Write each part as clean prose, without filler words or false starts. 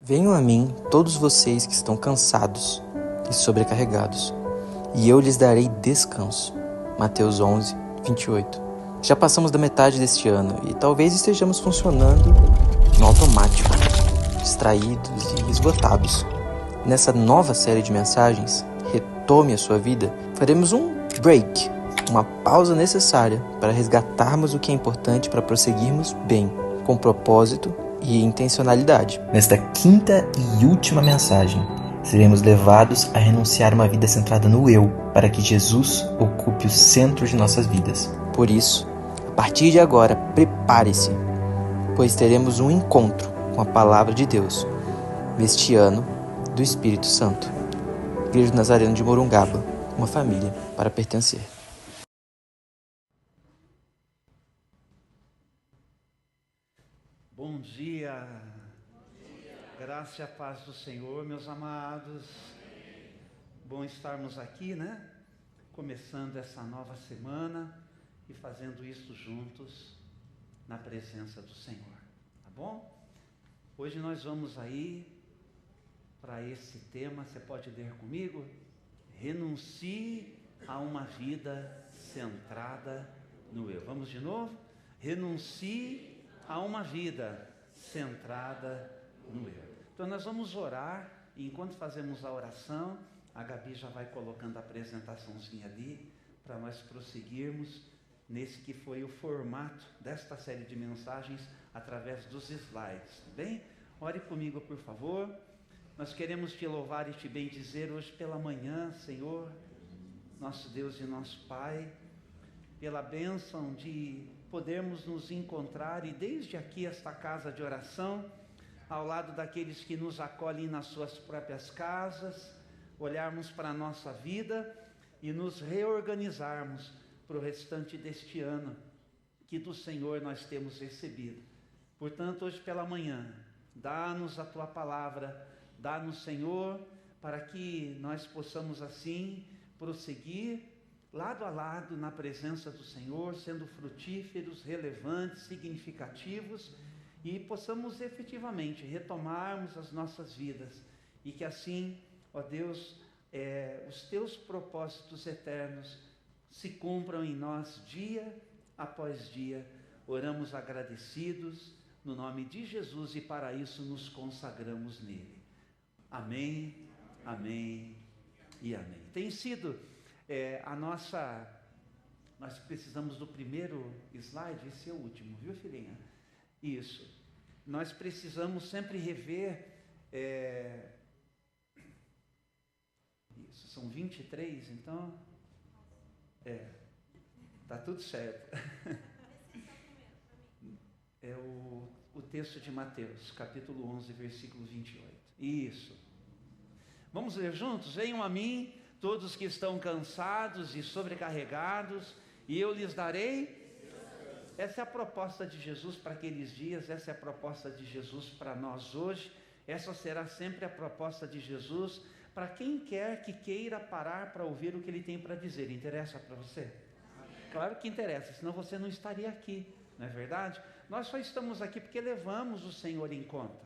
Venham a mim todos vocês que estão cansados e sobrecarregados, e eu lhes darei descanso. Mateus 11, 28. Já passamos da metade deste ano e talvez estejamos funcionando no automático, distraídos e esgotados. Nessa nova série de mensagens, Retome a Sua Vida, faremos um break, uma pausa necessária para resgatarmos o que é importante para prosseguirmos bem, com propósito e intencionalidade. Nesta quinta e última mensagem, seremos levados a renunciar a uma vida centrada no eu, para que Jesus ocupe o centro de nossas vidas. Por isso, a partir de agora, prepare-se, pois teremos um encontro com a Palavra de Deus, neste ano do Espírito Santo. Igreja Nazareno de Morungaba, uma família para pertencer. Bom dia. Graça e a paz do Senhor, meus amados. Bom estarmos aqui, né? Começando essa nova semana e fazendo isso juntos na presença do Senhor, tá bom? Hoje nós vamos aí para esse tema, você pode ler comigo? Renuncie a uma vida centrada no eu. Vamos de novo? Renuncie a uma vida centrada no eu. Então nós vamos orar, e enquanto fazemos a oração, a Gabi já vai colocando a apresentaçãozinha ali, para nós prosseguirmos nesse que foi o formato desta série de mensagens, através dos slides, tá bem? Ore comigo, por favor. Nós queremos te louvar e te bendizer hoje pela manhã, Senhor, nosso Deus e nosso Pai, pela bênção de podermos nos encontrar e desde aqui esta casa de oração, ao lado daqueles que nos acolhem nas suas próprias casas, olharmos para a nossa vida e nos reorganizarmos para o restante deste ano que do Senhor nós temos recebido. Portanto, hoje pela manhã, dá-nos a Tua palavra, dá-nos, Senhor, para que nós possamos assim prosseguir lado a lado na presença do Senhor, sendo frutíferos, relevantes, significativos, e possamos efetivamente retomarmos as nossas vidas, e que assim, ó Deus, os Teus propósitos eternos se cumpram em nós dia após dia. Oramos agradecidos no nome de Jesus e para isso nos consagramos nele. Amém, amém e amém. Tem sido nós precisamos do primeiro slide, esse é o último, viu, filhinha? Isso. Nós precisamos sempre rever, isso, são 23, então, tá tudo certo. É o texto de Mateus, capítulo 11, versículo 28. Isso. Vamos ler juntos? Venham a mim todos que estão cansados e sobrecarregados, e eu lhes darei. Essa é a proposta de Jesus para aqueles dias, essa é a proposta de Jesus para nós hoje, essa será sempre a proposta de Jesus para quem quer que queira parar para ouvir o que Ele tem para dizer. Interessa para você? Claro que interessa, senão você não estaria aqui, não é verdade? Nós só estamos aqui porque levamos o Senhor em conta.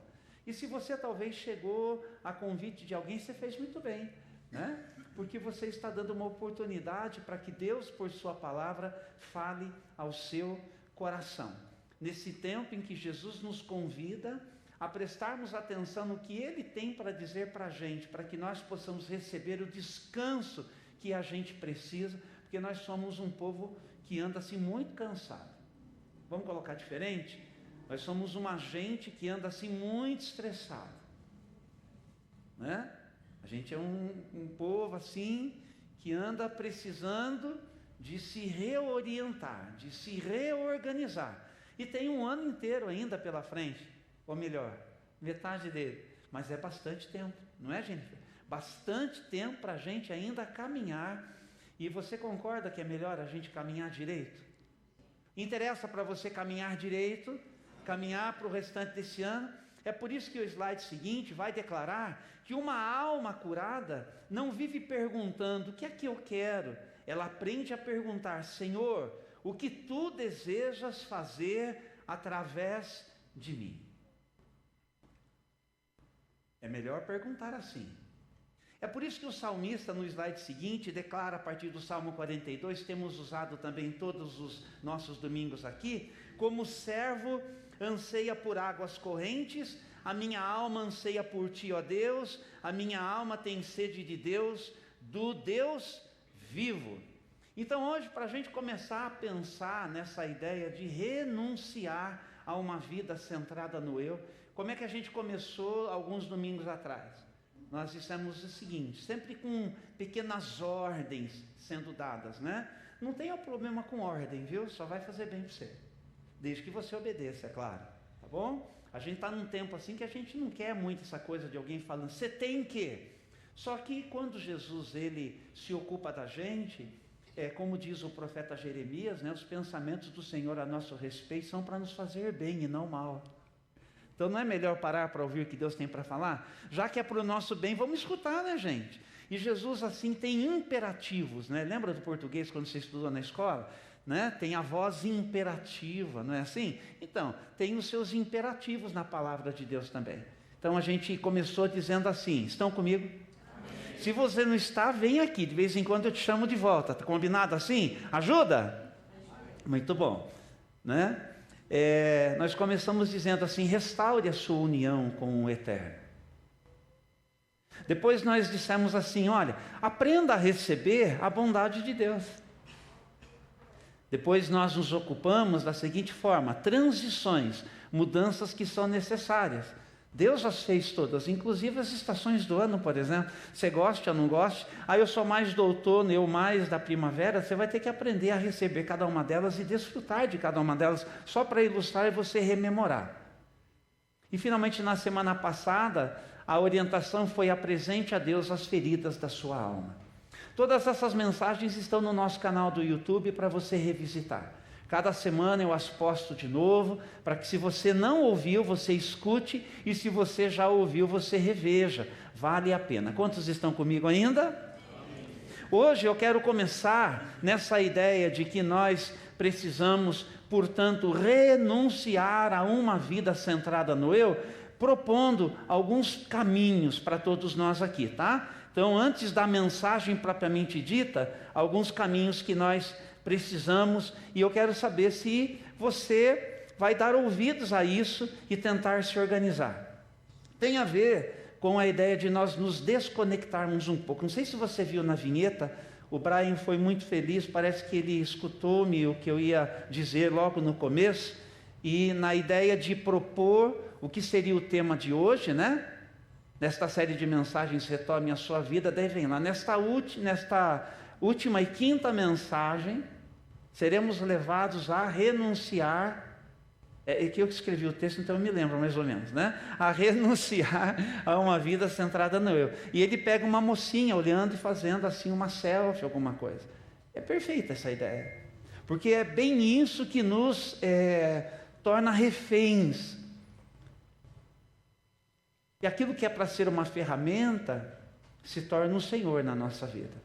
E se você talvez chegou a convite de alguém, você fez muito bem, né? Porque você está dando uma oportunidade para que Deus, por sua palavra, fale ao seu coração. Nesse tempo em que Jesus nos convida a prestarmos atenção no que Ele tem para dizer para a gente, para que nós possamos receber o descanso que a gente precisa, porque nós somos um povo que anda assim muito cansado. Vamos colocar diferente? Nós somos uma gente que anda assim muito estressado, né? A gente é um povo assim, que anda precisando de se reorientar, de se reorganizar. E tem um ano inteiro ainda pela frente, ou melhor, metade dele. Mas é bastante tempo, não é, Jennifer? Bastante tempo para a gente ainda caminhar. E você concorda que é melhor a gente caminhar direito? Interessa para você caminhar direito, caminhar para o restante desse ano? É por isso que o slide seguinte vai declarar que uma alma curada não vive perguntando: o que é que eu quero? Ela aprende a perguntar: Senhor, o que Tu desejas fazer através de mim? É melhor perguntar assim. É por isso que o salmista, no slide seguinte, declara a partir do Salmo 42, temos usado também todos os nossos domingos aqui, como servo anseia por águas correntes, a minha alma anseia por ti, ó Deus, a minha alma tem sede de Deus, do Deus vivo. Então hoje, para a gente começar a pensar nessa ideia de renunciar a uma vida centrada no eu, como é que a gente começou alguns domingos atrás? Nós dissemos o seguinte, sempre com pequenas ordens sendo dadas, né? Não tenha problema com ordem, viu? Só vai fazer bem para você, desde que você obedeça, é claro, tá bom? A gente está num tempo assim que a gente não quer muito essa coisa de alguém falando, você tem que. Só que quando Jesus, ele se ocupa da gente, como diz o profeta Jeremias, né? Os pensamentos do Senhor a nosso respeito são para nos fazer bem e não mal. Então não é melhor parar para ouvir o que Deus tem para falar? Já que é para o nosso bem, vamos escutar, né, gente? E Jesus, assim, tem imperativos, né? Lembra do português quando você estudou na escola? Né? Tem a voz imperativa, não é assim? Então, tem os seus imperativos na palavra de Deus também. Então a gente começou dizendo assim, estão comigo? Amém. Se você não está, vem aqui, de vez em quando eu te chamo de volta, tá combinado assim? Ajuda? Amém. Muito bom, né? Nós começamos dizendo assim, restaure a sua união com o Eterno. Depois nós dissemos assim, olha, aprenda a receber a bondade de Deus. Depois nós nos ocupamos da seguinte forma, transições, mudanças que são necessárias. Deus as fez todas, inclusive as estações do ano, por exemplo. Você goste ou não goste, eu sou mais do outono, eu mais da primavera, você vai ter que aprender a receber cada uma delas e desfrutar de cada uma delas, só para ilustrar e você rememorar. E finalmente na semana passada, a orientação foi apresente a Deus as feridas da sua alma. Todas essas mensagens estão no nosso canal do YouTube para você revisitar. Cada semana eu as posto de novo, para que se você não ouviu, você escute, e se você já ouviu, você reveja. Vale a pena. Quantos estão comigo ainda? Amém. Hoje eu quero começar nessa ideia de que nós precisamos, portanto, renunciar a uma vida centrada no eu, propondo alguns caminhos para todos nós aqui, tá? Então, antes da mensagem propriamente dita, alguns caminhos que nós precisamos, e eu quero saber se você vai dar ouvidos a isso e tentar se organizar. Tem a ver com a ideia de nós nos desconectarmos um pouco. Não sei se você viu na vinheta, o Brian foi muito feliz, parece que ele escutou-me o que eu ia dizer logo no começo, e na ideia de propor o que seria o tema de hoje, né? Nesta série de mensagens Retome a Sua Vida, daí vem lá, nesta última e quinta mensagem, seremos levados a renunciar, que eu que escrevi o texto, então eu me lembro mais ou menos, né? A renunciar a uma vida centrada no eu. E ele pega uma mocinha olhando e fazendo assim uma selfie, alguma coisa. É perfeita essa ideia, porque é bem isso que nos torna reféns. E aquilo que é para ser uma ferramenta, se torna um Senhor na nossa vida.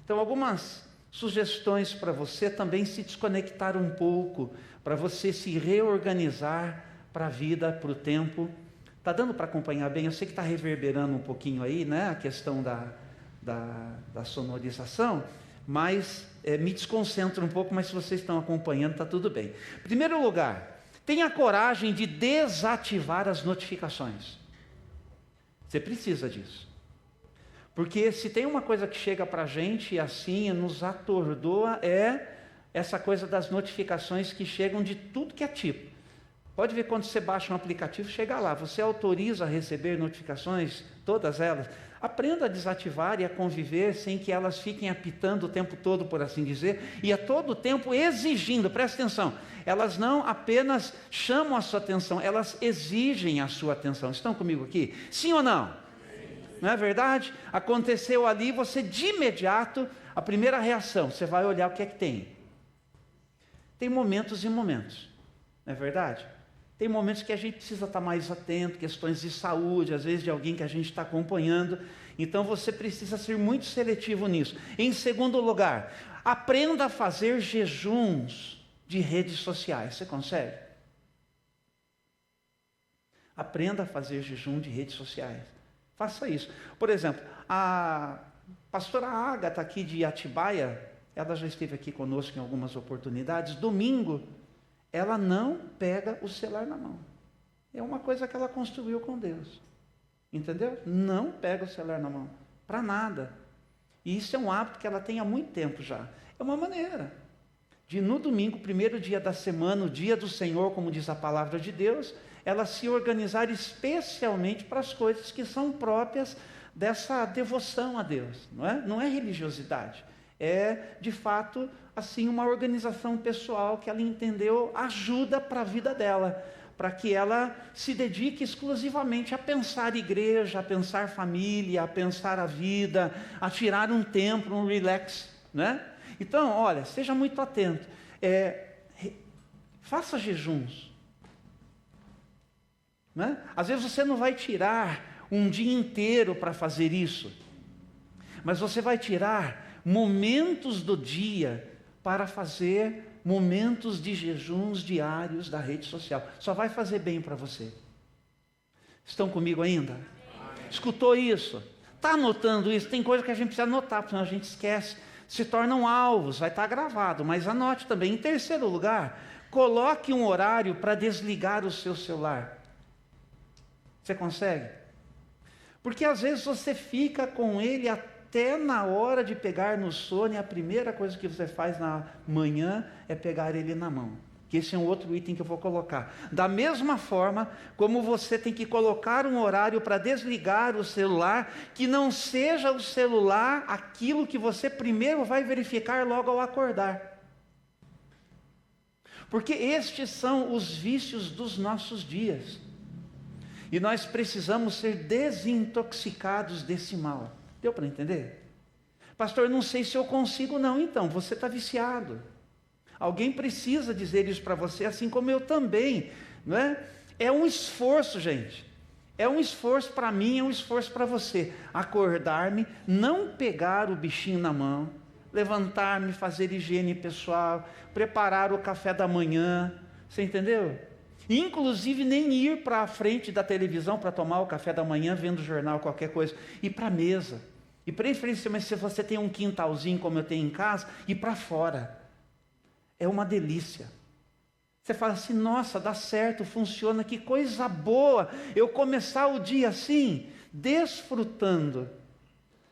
Então, algumas sugestões para você também se desconectar um pouco, para você se reorganizar para a vida, para o tempo. Está dando para acompanhar bem? Eu sei que está reverberando um pouquinho aí, né? A questão da sonorização, mas me desconcentro um pouco, mas se vocês estão acompanhando, está tudo bem. Em primeiro lugar, tenha coragem de desativar as notificações. Você precisa disso. Porque se tem uma coisa que chega para a gente e assim nos atordoa, é essa coisa das notificações que chegam de tudo que é tipo. Pode ver quando você baixa um aplicativo, chega lá, você autoriza a receber notificações, todas elas. Aprenda a desativar e a conviver sem que elas fiquem apitando o tempo todo, por assim dizer, e a todo tempo exigindo, presta atenção, elas não apenas chamam a sua atenção, elas exigem a sua atenção. Estão comigo aqui? Sim ou não? Não é verdade? Aconteceu ali, você de imediato, a primeira reação, você vai olhar o que é que tem. Tem momentos e momentos, não é verdade? Tem momentos que a gente precisa estar mais atento, questões de saúde, às vezes de alguém que a gente está acompanhando, então você precisa ser muito seletivo nisso. Em segundo lugar, aprenda a fazer jejuns de redes sociais, você consegue? Aprenda a fazer jejum de redes sociais. Faça isso. Por exemplo, a pastora Ágata aqui de Atibaia, ela já esteve aqui conosco em algumas oportunidades. Domingo, ela não pega o celular na mão. É uma coisa que ela construiu com Deus. Entendeu? Não pega o celular na mão. Para nada. E isso é um hábito que ela tem há muito tempo já. É uma maneira de no domingo, primeiro dia da semana, o dia do Senhor, como diz a palavra de Deus, ela se organizar especialmente para as coisas que são próprias dessa devoção a Deus. Não é religiosidade. É, de fato, assim, uma organização pessoal que ela entendeu ajuda para a vida dela, para que ela se dedique exclusivamente a pensar igreja, a pensar família, a pensar a vida, a tirar um tempo, um relax, né? Então, olha, seja muito atento. Faça jejuns. Né? Às vezes você não vai tirar um dia inteiro para fazer isso, mas você vai tirar momentos do dia para fazer momentos de jejuns diários da rede social. Só vai fazer bem para você. Estão comigo ainda? Escutou isso? Está anotando isso? Tem coisa que a gente precisa anotar, porque senão a gente esquece. Se tornam alvos, vai estar gravado, mas anote também. Em terceiro lugar, coloque um horário para desligar o seu celular. Você consegue? Porque às vezes você fica com ele até na hora de pegar no sono, e a primeira coisa que você faz na manhã é pegar ele na mão. Que esse é um outro item que eu vou colocar. Da mesma forma como você tem que colocar um horário para desligar o celular, que não seja o celular aquilo que você primeiro vai verificar logo ao acordar. Porque estes são os vícios dos nossos dias. E nós precisamos ser desintoxicados desse mal. Deu para entender? Pastor, não sei se eu consigo não. Então, você está viciado. Alguém precisa dizer isso para você, assim como eu também, não é? É um esforço, gente. É um esforço para mim, é um esforço para você. Acordar-me, não pegar o bichinho na mão, levantar-me, fazer higiene pessoal, preparar o café da manhã, você entendeu? Inclusive nem ir para a frente da televisão para tomar o café da manhã, vendo jornal, qualquer coisa, ir para a mesa. E preferencialmente se você tem um quintalzinho como eu tenho em casa, ir para fora. É uma delícia. Você fala assim, nossa, dá certo, funciona, que coisa boa eu começar o dia assim, desfrutando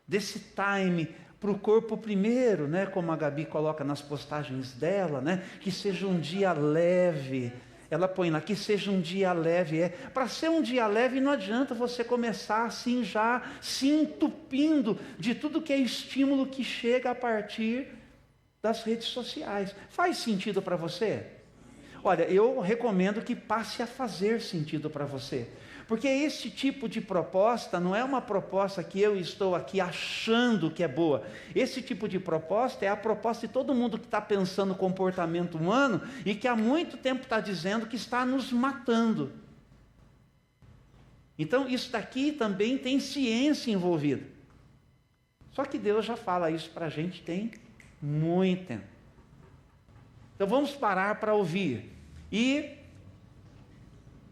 desse time para o corpo primeiro, né? Como a Gabi coloca nas postagens dela, né? Que seja um dia leve. Ela põe lá, que seja um dia leve. Para ser um dia leve não adianta você começar assim já se entupindo de tudo que é estímulo que chega a partir das redes sociais. Faz sentido para você? Olha, eu recomendo que passe a fazer sentido para você, porque esse tipo de proposta não é uma proposta que eu estou aqui achando que é boa. Esse tipo de proposta é a proposta de todo mundo que está pensando o comportamento humano e que há muito tempo está dizendo que está nos matando. Então isso daqui também tem ciência envolvida. Só que Deus já fala isso para a gente tem muito tempo. Então vamos parar para ouvir. E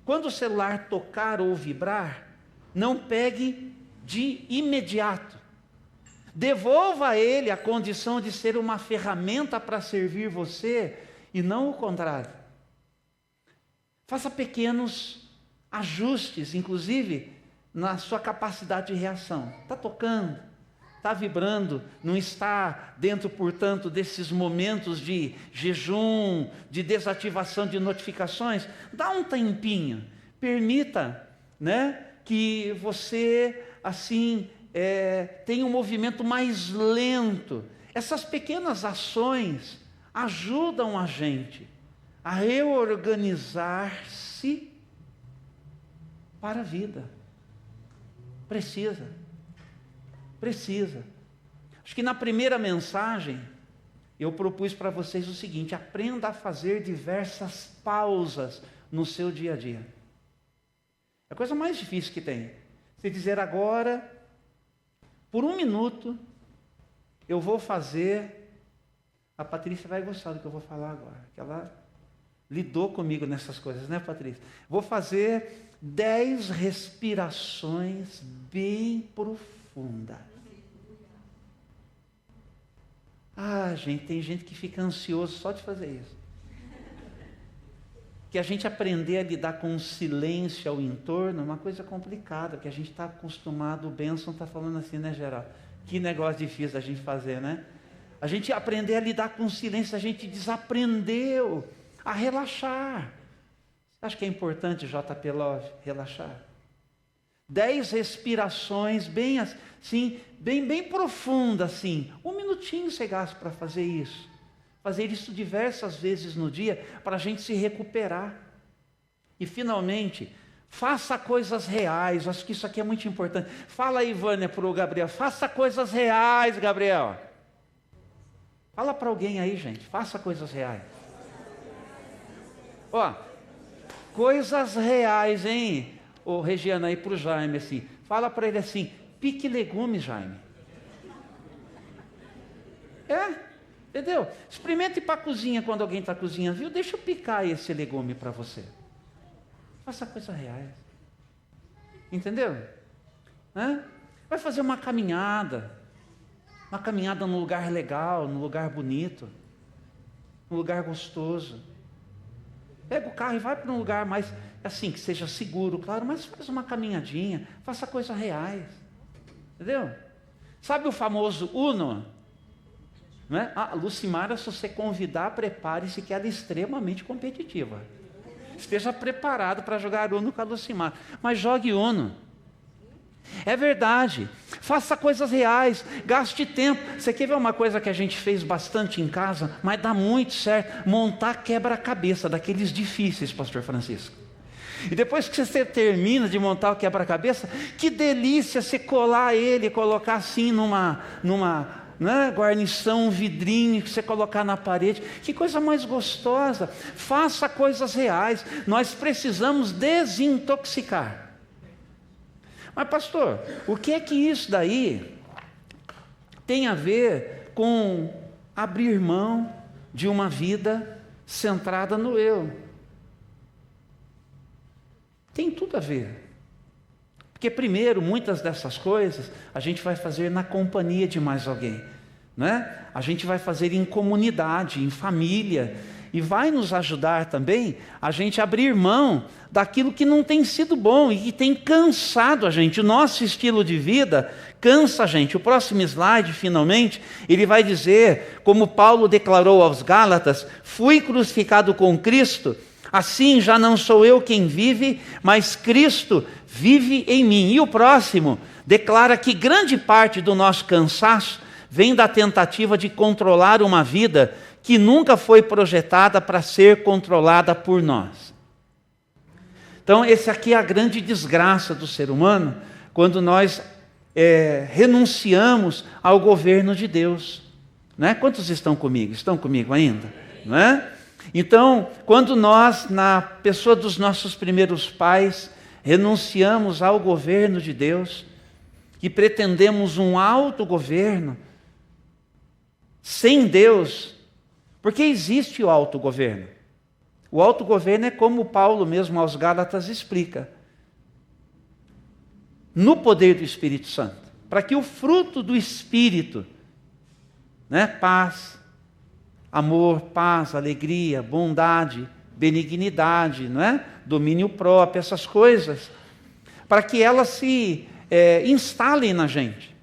quando o celular tocar ou vibrar, não pegue de imediato. Devolva a ele a condição de ser uma ferramenta para servir você e não o contrário. Faça pequenos ajustes, inclusive na sua capacidade de reação. Está tocando, está vibrando, não está dentro, portanto, desses momentos de jejum, de desativação de notificações. Dá um tempinho, permita, né, que você, assim, tenha um movimento mais lento. Essas pequenas ações ajudam a gente a reorganizar-se para a vida. Precisa. Acho que na primeira mensagem eu propus para vocês o seguinte: aprenda a fazer diversas pausas no seu dia a dia. É a coisa mais difícil que tem. Você dizer agora, por 1 minuto, eu vou fazer. A Patrícia vai gostar do que eu vou falar agora. Que ela lidou comigo nessas coisas, né, Patrícia? Vou fazer 10 respirações bem profundas. Gente, tem gente que fica ansioso só de fazer isso. Que a gente aprender a lidar com o silêncio ao entorno é uma coisa complicada, que a gente está acostumado, o Benson está falando assim, né, Geraldo? Que negócio difícil da gente fazer, né? A gente aprender a lidar com o silêncio, a gente desaprendeu a relaxar. Acho que é importante, JP Love, relaxar. 10 respirações bem assim, bem profunda assim. 1 minutinho você gasta para fazer isso. Fazer isso diversas vezes no dia para a gente se recuperar. E finalmente, faça coisas reais. Acho que isso aqui é muito importante. Fala aí, Vânia, para o Gabriel. Faça coisas reais, Gabriel. Fala para alguém aí, gente. Faça coisas reais. Coisas reais, hein? Regiana, aí para o Jaime, assim. Fala para ele assim, pique legumes, Jaime. Entendeu? Experimente ir para a cozinha quando alguém está cozinhando, viu? Deixa eu picar esse legume para você. Faça coisas reais. Entendeu? Vai fazer uma caminhada num lugar legal, num lugar bonito, num lugar gostoso. Pega o carro e vai para um lugar mais, assim, que seja seguro, claro, mas faz uma caminhadinha, faça coisas reais. Entendeu? Sabe o famoso Uno? Não é? Lucimara, se você convidar, prepare-se que ela é extremamente competitiva. Esteja preparado para jogar Uno com a Lucimara. Mas jogue Uno. É verdade. Faça coisas reais. Gaste tempo. Você quer ver uma coisa que a gente fez bastante em casa, mas dá muito certo? Montar quebra-cabeça, daqueles difíceis, pastor Francisco. E depois que você termina de montar o quebra-cabeça, que delícia você colar ele, colocar assim numa guarnição, um vidrinho que você colocar na parede. Que coisa mais gostosa. Faça coisas reais. Nós precisamos desintoxicar. Mas pastor, o que é que isso daí tem a ver com abrir mão de uma vida centrada no eu? Tem tudo a ver. Porque primeiro, muitas dessas coisas a gente vai fazer na companhia de mais alguém, né? A gente vai fazer em comunidade, em família, e vai nos ajudar também a gente abrir mão daquilo que não tem sido bom e que tem cansado a gente. O nosso estilo de vida cansa a gente. O próximo slide, finalmente, ele vai dizer, como Paulo declarou aos Gálatas: fui crucificado com Cristo, assim já não sou eu quem vive, mas Cristo vive em mim. E o próximo declara que grande parte do nosso cansaço vem da tentativa de controlar uma vida que nunca foi projetada para ser controlada por nós. Então, esse aqui é a grande desgraça do ser humano, quando nós renunciamos ao governo de Deus. Não é? Quantos estão comigo? Estão comigo ainda? Não é? Então, quando nós, na pessoa dos nossos primeiros pais, renunciamos ao governo de Deus e pretendemos um autogoverno sem Deus, porque existe o autogoverno. O autogoverno é como Paulo mesmo aos Gálatas explica, no poder do Espírito Santo, para que o fruto do Espírito, né, paz, amor, paz, alegria, bondade, benignidade, não é? Domínio próprio, essas coisas, para que elas se instalem na gente.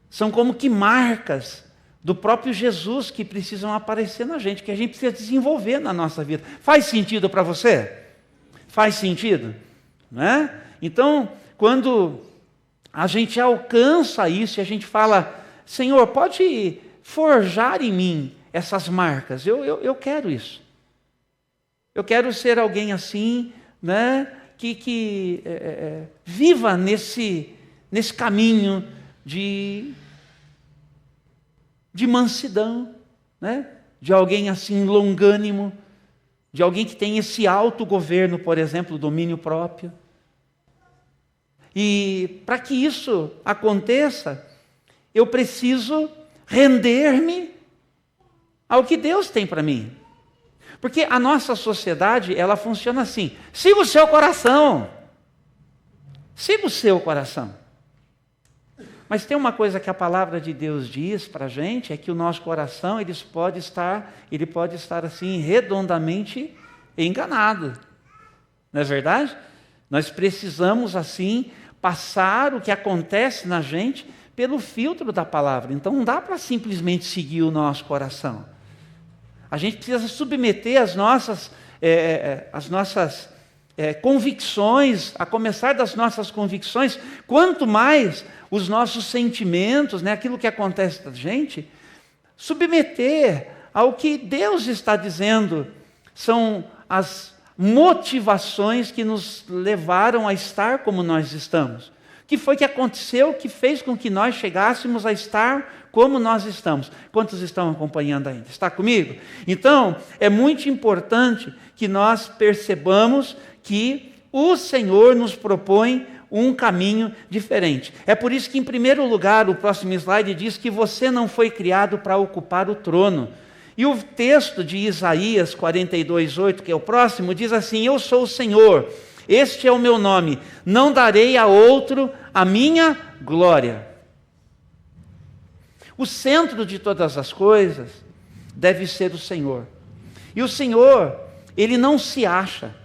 São como que marcas do próprio Jesus que precisam aparecer na gente, que a gente precisa desenvolver na nossa vida. Faz sentido para você? Faz sentido? Não é? Então, quando a gente alcança isso e a gente fala: Senhor, pode forjar em mim essas marcas, eu quero isso. Eu quero ser alguém assim, né, que viva nesse caminho de mansidão, né? De alguém assim longânimo, de alguém que tem esse autogoverno, por exemplo, domínio próprio. E para que isso aconteça, eu preciso render-me ao que Deus tem para mim. Porque a nossa sociedade, ela funciona assim: siga o seu coração. Siga o seu coração. Mas tem uma coisa que a palavra de Deus diz para a gente, é que o nosso coração, ele pode estar assim, redondamente enganado. Não é verdade? Nós precisamos assim, passar o que acontece na gente pelo filtro da palavra. Então não dá para simplesmente seguir o nosso coração. A gente precisa submeter as nossas convicções, a começar das nossas convicções, quanto mais os nossos sentimentos, né, aquilo que acontece da gente, submeter ao que Deus está dizendo. São as motivações que nos levaram a estar como nós estamos. O que foi que aconteceu que fez com que nós chegássemos a estar como nós estamos? Quantos estão acompanhando ainda? Está comigo? Então, é muito importante que nós percebamos que o Senhor nos propõe um caminho diferente. É por isso que, em primeiro lugar, o próximo slide diz que você não foi criado para ocupar o trono. E o texto de Isaías 42:8, que é o próximo, diz assim: eu sou o Senhor, este é o meu nome, não darei a outro a minha glória. O centro de todas as coisas deve ser o Senhor. E o Senhor, ele não se acha,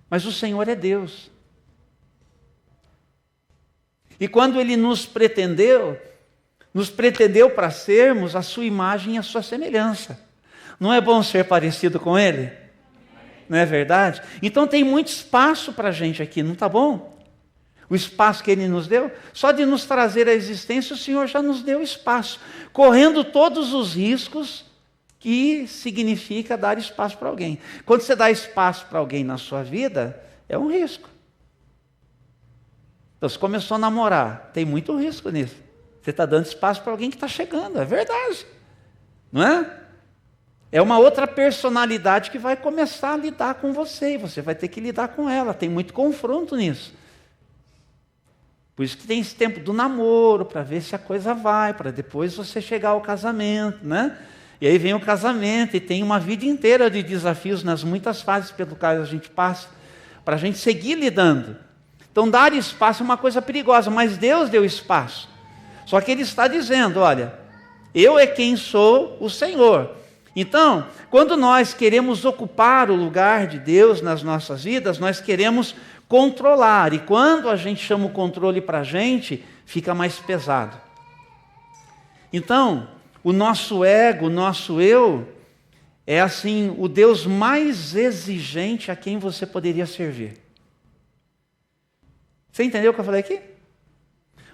mas o Senhor é Deus. E quando ele nos pretendeu para sermos a sua imagem e a sua semelhança. Não é bom ser parecido com ele? Não é verdade? Então tem muito espaço para a gente aqui, não está bom? O espaço que ele nos deu, só de nos trazer à existência, o Senhor já nos deu espaço, correndo todos os riscos que significa dar espaço para alguém. Quando você dá espaço para alguém na sua vida, é um risco. Então, você começou a namorar, tem muito risco nisso. Você está dando espaço para alguém que está chegando, é verdade. Não é? É uma outra personalidade que vai começar a lidar com você, e você vai ter que lidar com ela, tem muito confronto nisso. Por isso que tem esse tempo do namoro, para ver se a coisa vai, para depois você chegar ao casamento, né? E aí vem o casamento, e tem uma vida inteira de desafios nas muitas fases pelo qual a gente passa, para a gente seguir lidando. Então dar espaço é uma coisa perigosa, mas Deus deu espaço. Só que Ele está dizendo, olha, eu é quem sou o Senhor. Então, quando nós queremos ocupar o lugar de Deus nas nossas vidas, nós queremos controlar. E quando a gente chama o controle para a gente, fica mais pesado. Então, o nosso ego, o nosso eu, é assim, o Deus mais exigente a quem você poderia servir. Você entendeu o que eu falei aqui?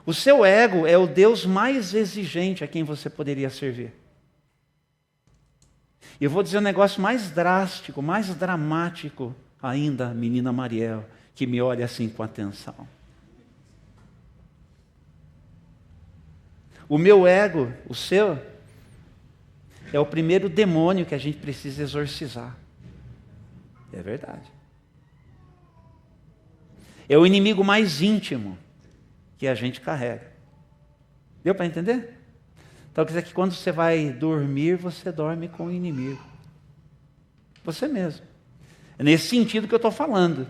O seu ego é o Deus mais exigente a quem você poderia servir. E eu vou dizer um negócio mais drástico, mais dramático ainda, menina Mariel, que me olha assim com atenção. O meu ego, o seu, é o primeiro demônio que a gente precisa exorcizar. É verdade. É o inimigo mais íntimo que a gente carrega. Deu para entender? Então quer dizer que quando você vai dormir, você dorme com o inimigo. Você mesmo. É nesse sentido que eu estou falando.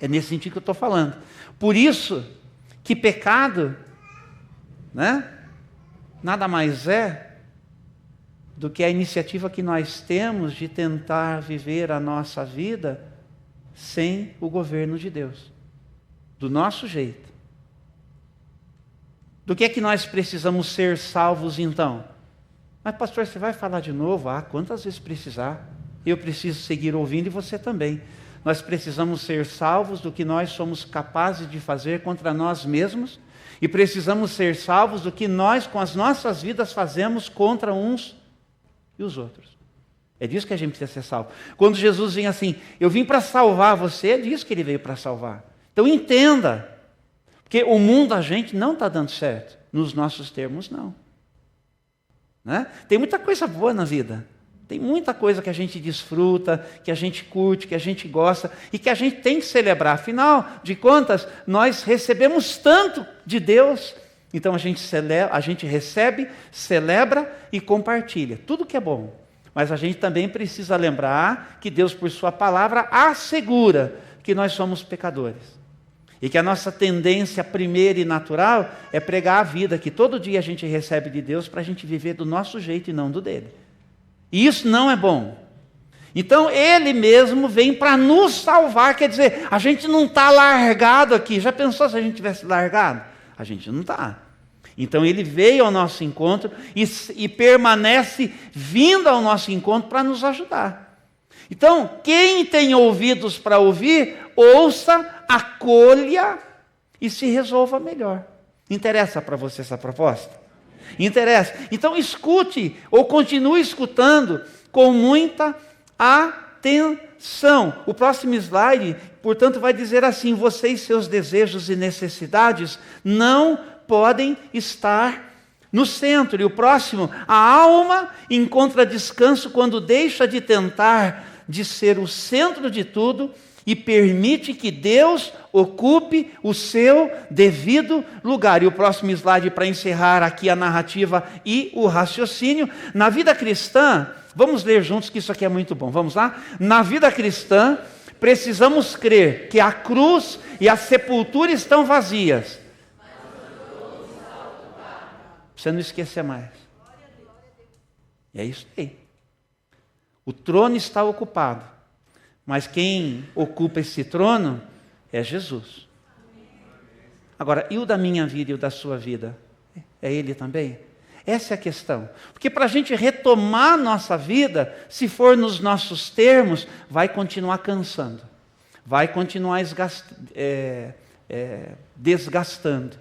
É nesse sentido que eu estou falando. Por isso que pecado, né, nada mais é do que a iniciativa que nós temos de tentar viver a nossa vida sem o governo de Deus. Do nosso jeito. Do que é que nós precisamos ser salvos então? Mas pastor, você vai falar de novo? Quantas vezes precisar? Eu preciso seguir ouvindo e você também. Nós precisamos ser salvos do que nós somos capazes de fazer contra nós mesmos e precisamos ser salvos do que nós com as nossas vidas fazemos contra uns e os outros. É disso que a gente precisa ser salvo. Quando Jesus vem assim, eu vim para salvar você, é disso que ele veio para salvar. Então entenda. Porque o mundo, a gente não está dando certo. Nos nossos termos, não. Né? Tem muita coisa boa na vida. Tem muita coisa que a gente desfruta, que a gente curte, que a gente gosta e que a gente tem que celebrar. Afinal de contas, nós recebemos tanto de Deus. Então a gente recebe, celebra e compartilha. Tudo que é bom. Mas a gente também precisa lembrar que Deus, por sua palavra, assegura que nós somos pecadores. E que a nossa tendência primeira e natural é pregar a vida que todo dia a gente recebe de Deus para a gente viver do nosso jeito e não do dele. E isso não é bom. Então Ele mesmo vem para nos salvar, quer dizer, a gente não está largado aqui. Já pensou se a gente tivesse largado? A gente não está. Então Ele veio ao nosso encontro e permanece vindo ao nosso encontro para nos ajudar. Então, quem tem ouvidos para ouvir, ouça, acolha e se resolva melhor. Interessa para você essa proposta? Interessa. Então escute ou continue escutando com muita atenção. O próximo slide, portanto, vai dizer assim: vocês, seus desejos e necessidades não podem estar no centro. E o próximo: a alma encontra descanso quando deixa de tentar de ser o centro de tudo e permite que Deus ocupe o seu devido lugar. E o próximo slide, para encerrar aqui a narrativa e o raciocínio. Na vida cristã, vamos ler juntos que isso aqui é muito bom. Vamos lá? Na vida cristã, precisamos crer que a cruz e a sepultura estão vazias. Você não esquecer mais. E é isso aí. O trono está ocupado, mas quem ocupa esse trono é Jesus. Agora, e o da minha vida e o da sua vida? É Ele também? Essa é a questão. Porque para a gente retomar nossa vida, se for nos nossos termos, vai continuar cansando, vai continuar desgastando,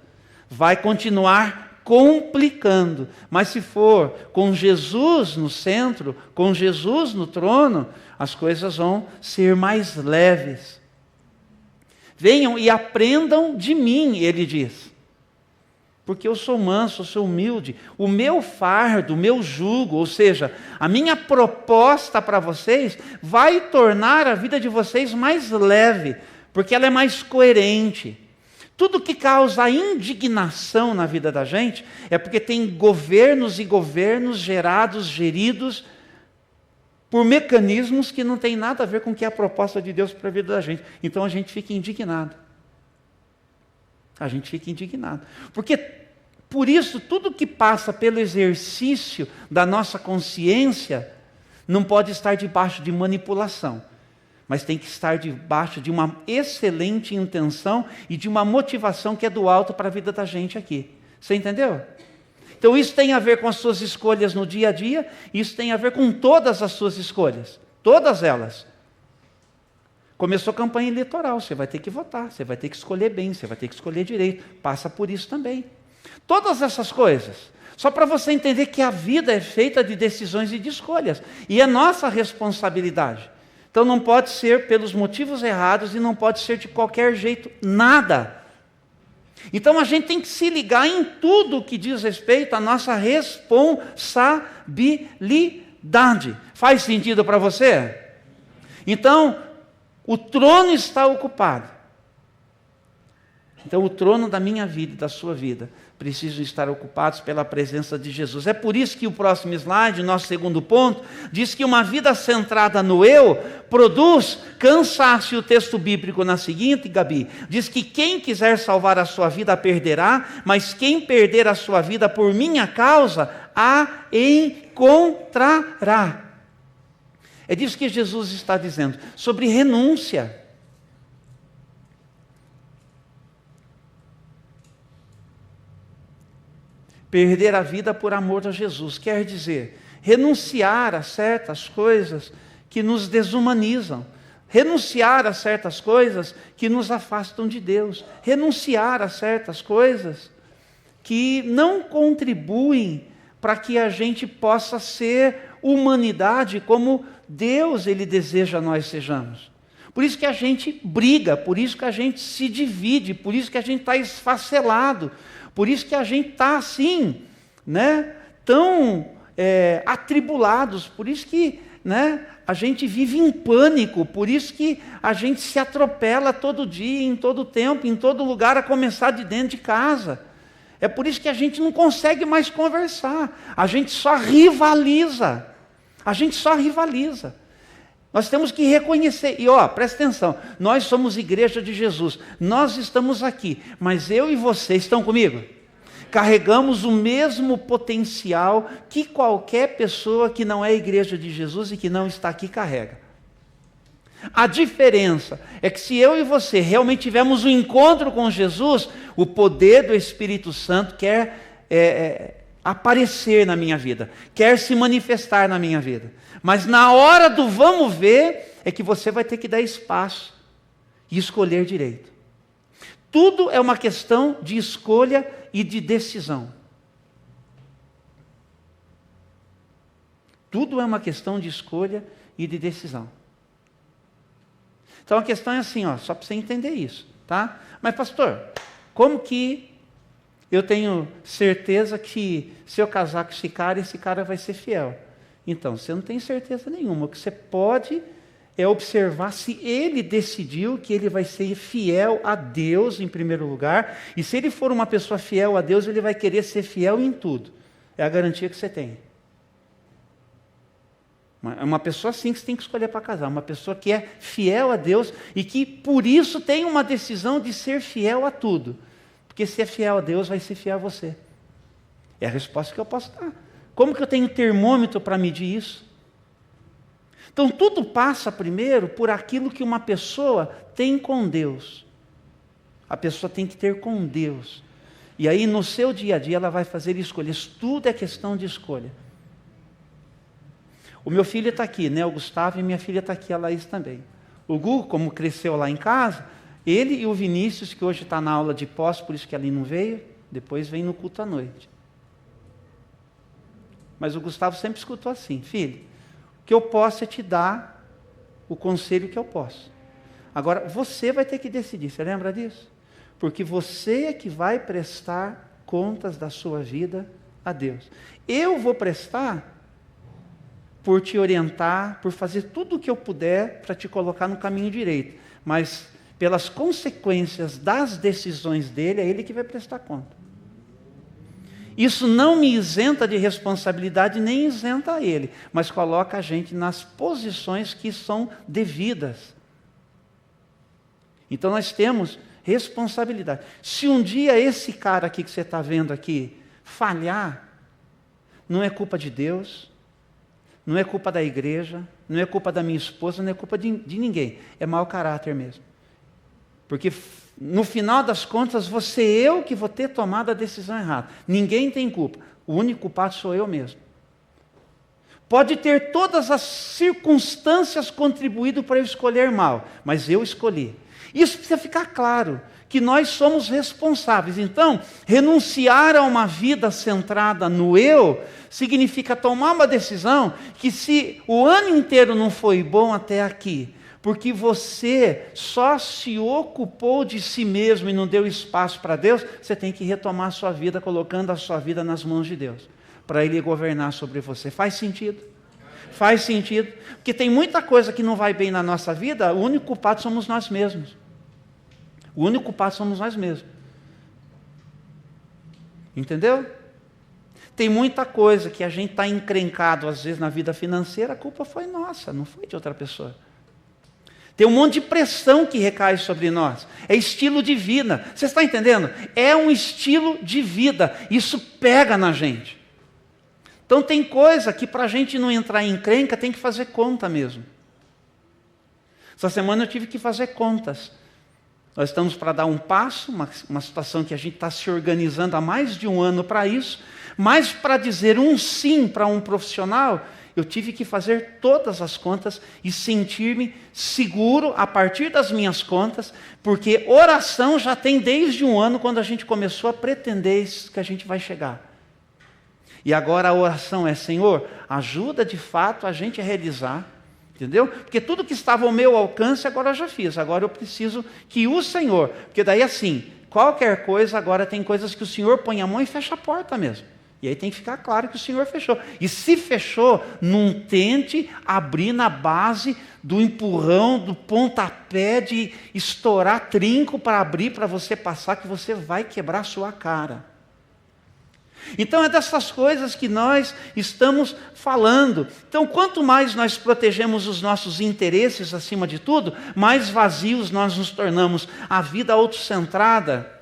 vai continuar complicando. Mas se for com Jesus no centro, com Jesus no trono, as coisas vão ser mais leves. Venham e aprendam de mim, ele diz, porque eu sou manso, eu sou humilde. O meu fardo, o meu jugo, ou seja, a minha proposta para vocês vai tornar a vida de vocês mais leve, porque ela é mais coerente. Tudo que causa indignação na vida da gente é porque tem governos e governos geridos por mecanismos que não tem nada a ver com o que é a proposta de Deus para a vida da gente. Então a gente fica indignado. A gente fica indignado. Porque, por isso, tudo que passa pelo exercício da nossa consciência não pode estar debaixo de manipulação, mas tem que estar debaixo de uma excelente intenção e de uma motivação que é do alto para a vida da gente aqui. Você entendeu? Então isso tem a ver com as suas escolhas no dia a dia, isso tem a ver com todas as suas escolhas, todas elas. Começou a campanha eleitoral, você vai ter que votar, você vai ter que escolher bem, você vai ter que escolher direito, passa por isso também. Todas essas coisas, só para você entender que a vida é feita de decisões e de escolhas, e é nossa responsabilidade. Então não pode ser pelos motivos errados e não pode ser de qualquer jeito, nada. Então a gente tem que se ligar em tudo que diz respeito à nossa responsabilidade. Faz sentido para você? Então, o trono está ocupado. Então o trono da minha vida e da sua vida precisam estar ocupados pela presença de Jesus. É por isso que o próximo slide, nosso segundo ponto, diz que uma vida centrada no eu produz cansaço. E o texto bíblico na seguinte, Gabi, diz que quem quiser salvar a sua vida a perderá, mas quem perder a sua vida por minha causa a encontrará. É disso que Jesus está dizendo, sobre renúncia. Perder a vida por amor a Jesus, quer dizer, renunciar a certas coisas que nos desumanizam, renunciar a certas coisas que nos afastam de Deus, renunciar a certas coisas que não contribuem para que a gente possa ser humanidade como Deus ele deseja nós sejamos. Por isso que a gente briga, por isso que a gente se divide, por isso que a gente está esfacelado, por isso que a gente está assim, né, tão atribulados, por isso que, né, a gente vive em pânico, por isso que a gente se atropela todo dia, em todo tempo, em todo lugar, a começar de dentro de casa. É por isso que a gente não consegue mais conversar, a gente só rivaliza. A gente só rivaliza. Nós temos que reconhecer, e presta atenção, nós somos igreja de Jesus, nós estamos aqui, mas eu e você estão comigo? Carregamos o mesmo potencial que qualquer pessoa que não é igreja de Jesus e que não está aqui carrega. A diferença é que se eu e você realmente tivermos um encontro com Jesus, o poder do Espírito Santo quer aparecer na minha vida, quer se manifestar na minha vida. Mas na hora do vamos ver, é que você vai ter que dar espaço e escolher direito. Tudo é uma questão de escolha e de decisão. Tudo é uma questão de escolha e de decisão. Então a questão é assim, só para você entender isso, tá? Mas pastor, como que eu tenho certeza que se eu casar com esse cara vai ser fiel? Então, você não tem certeza nenhuma. O que você pode é observar se ele decidiu que ele vai ser fiel a Deus em primeiro lugar, e se ele for uma pessoa fiel a Deus, ele vai querer ser fiel em tudo. É a garantia que você tem. É uma pessoa assim que você tem que escolher para casar, uma pessoa que é fiel a Deus e que por isso tem uma decisão de ser fiel a tudo. Porque se é fiel a Deus, vai ser fiel a você. É a resposta que eu posso dar. Como que eu tenho termômetro para medir isso? Então tudo passa primeiro por aquilo que uma pessoa tem com Deus. A pessoa tem que ter com Deus. E aí no seu dia a dia ela vai fazer escolhas. Tudo é questão de escolha. O meu filho está aqui, né? O Gustavo, e minha filha está aqui, a Laís também. O Gu, como cresceu lá em casa, ele e o Vinícius, que hoje está na aula de pós, por isso que ali não veio, depois vem no culto à noite. Mas o Gustavo sempre escutou assim: filho, o que eu posso é te dar o conselho que eu posso. Agora, você vai ter que decidir, você lembra disso? Porque você é que vai prestar contas da sua vida a Deus. Eu vou prestar por te orientar, por fazer tudo o que eu puder para te colocar no caminho direito. Mas pelas consequências das decisões dele, é ele que vai prestar conta. Isso não me isenta de responsabilidade, nem isenta ele, mas coloca a gente nas posições que são devidas. Então nós temos responsabilidade. Se um dia esse cara aqui que você está vendo aqui falhar, não é culpa de Deus, não é culpa da igreja, não é culpa da minha esposa, não é culpa de ninguém. É mau caráter mesmo. Porque no final das contas, eu que vou ter tomado a decisão errada. Ninguém tem culpa. O único culpado sou eu mesmo. Pode ter todas as circunstâncias contribuído para eu escolher mal, mas eu escolhi. Isso precisa ficar claro, que nós somos responsáveis. Então, renunciar a uma vida centrada no eu, significa tomar uma decisão que se o ano inteiro não foi bom até aqui, porque você só se ocupou de si mesmo e não deu espaço para Deus, você tem que retomar a sua vida, colocando a sua vida nas mãos de Deus, para Ele governar sobre você. Faz sentido? Faz sentido. Porque tem muita coisa que não vai bem na nossa vida, o único culpado somos nós mesmos. O único culpado somos nós mesmos. Entendeu? Tem muita coisa que a gente está encrencado, às vezes, na vida financeira, a culpa foi nossa, não foi de outra pessoa. Tem um monte de pressão que recai sobre nós. É estilo de vida. Você está entendendo? É um estilo de vida. Isso pega na gente. Então tem coisa que para a gente não entrar em encrenca tem que fazer conta mesmo. Essa semana eu tive que fazer contas. Nós estamos para dar um passo, uma situação que a gente está se organizando há mais de um ano para isso, mas para dizer um sim para um profissional, eu tive que fazer todas as contas e sentir-me seguro a partir das minhas contas, porque oração já tem desde um ano, quando a gente começou a pretender que a gente vai chegar. E agora a oração é: Senhor, ajuda de fato a gente a realizar, entendeu? Porque tudo que estava ao meu alcance agora eu já fiz, agora eu preciso que o Senhor, porque daí assim, qualquer coisa agora tem coisas que o Senhor põe a mão e fecha a porta mesmo. E aí tem que ficar claro que o Senhor fechou. E se fechou, não tente abrir na base do empurrão, do pontapé, de estourar trinco para abrir, para você passar, que você vai quebrar a sua cara. Então é dessas coisas que nós estamos falando. Então quanto mais nós protegemos os nossos interesses acima de tudo, mais vazios nós nos tornamos. A vida autocentrada,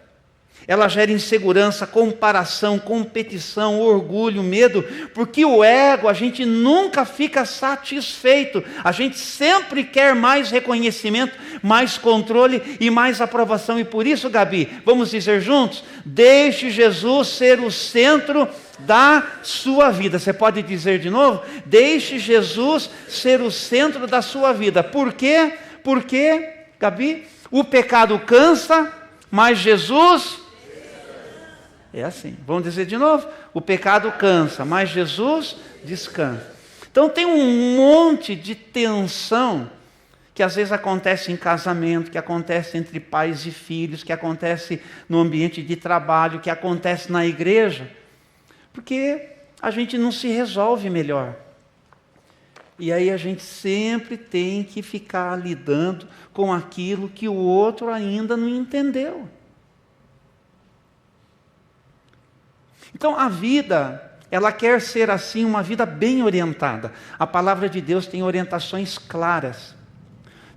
ela gera insegurança, comparação, competição, orgulho, medo, porque o ego, a gente nunca fica satisfeito, a gente sempre quer mais reconhecimento, mais controle e mais aprovação. E por isso, Gabi, vamos dizer juntos: deixe Jesus ser o centro da sua vida. Você pode dizer de novo? Deixe Jesus ser o centro da sua vida. Por quê? Porque, Gabi, o pecado cansa, mas Jesus... É assim, vamos dizer de novo? O pecado cansa, mas Jesus descansa. Então tem um monte de tensão que às vezes acontece em casamento, que acontece entre pais e filhos, que acontece no ambiente de trabalho, que acontece na igreja, porque a gente não se resolve melhor. E aí a gente sempre tem que ficar lidando com aquilo que o outro ainda não entendeu. Então a vida, ela quer ser assim, uma vida bem orientada. A palavra de Deus tem orientações claras.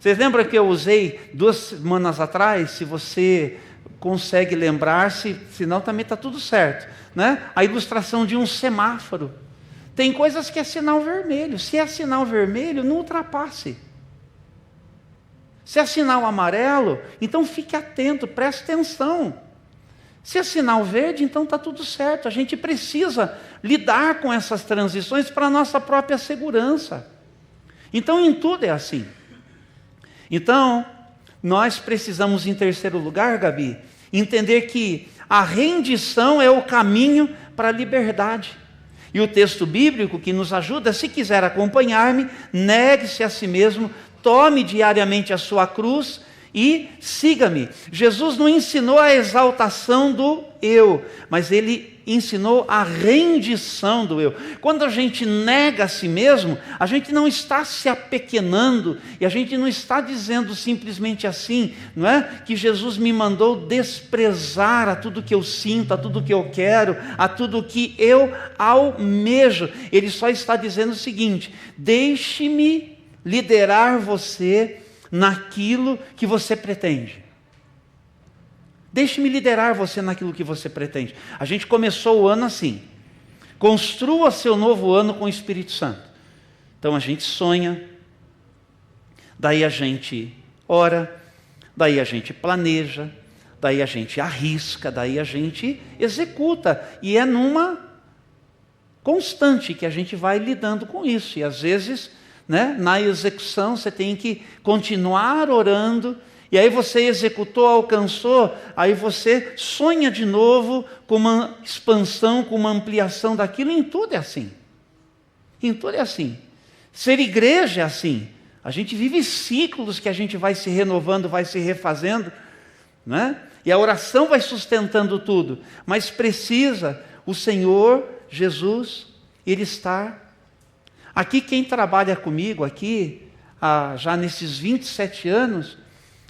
Vocês lembram que eu usei 2 semanas atrás? Se você consegue lembrar-se, senão também está tudo certo, né? A ilustração de um semáforo. Tem coisas que é sinal vermelho. Se é sinal vermelho, não ultrapasse. Se é sinal amarelo, então fique atento, preste atenção. Se é sinal verde, então está tudo certo. A gente precisa lidar com essas transições para a nossa própria segurança. Então, em tudo é assim. Então, nós precisamos, em terceiro lugar, Gabi, entender que a rendição é o caminho para a liberdade. E o texto bíblico que nos ajuda: se quiser acompanhar-me, negue-se a si mesmo, tome diariamente a sua cruz e siga-me. Jesus não ensinou a exaltação do eu, mas ele ensinou a rendição do eu. Quando a gente nega a si mesmo, a gente não está se apequenando, e a gente não está dizendo simplesmente assim, não é? Que Jesus me mandou desprezar a tudo que eu sinto, a tudo que eu quero, a tudo que eu almejo. Ele só está dizendo o seguinte: deixe-me liderar você naquilo que você pretende. Deixe-me liderar você naquilo que você pretende. A gente começou o ano assim: construa seu novo ano com o Espírito Santo. Então a gente sonha, daí a gente ora, daí a gente planeja, daí a gente arrisca, daí a gente executa. E é numa constante que a gente vai lidando com isso. E às vezes, né, na execução você tem que continuar orando, e aí você executou, alcançou, aí você sonha de novo com uma expansão, com uma ampliação daquilo. Em tudo é assim. Em tudo é assim. Ser igreja é assim. A gente vive ciclos que a gente vai se renovando, vai se refazendo, né? E a oração vai sustentando tudo. Mas precisa o Senhor Jesus, Ele estar aqui. Quem trabalha comigo aqui, já nesses 27 anos,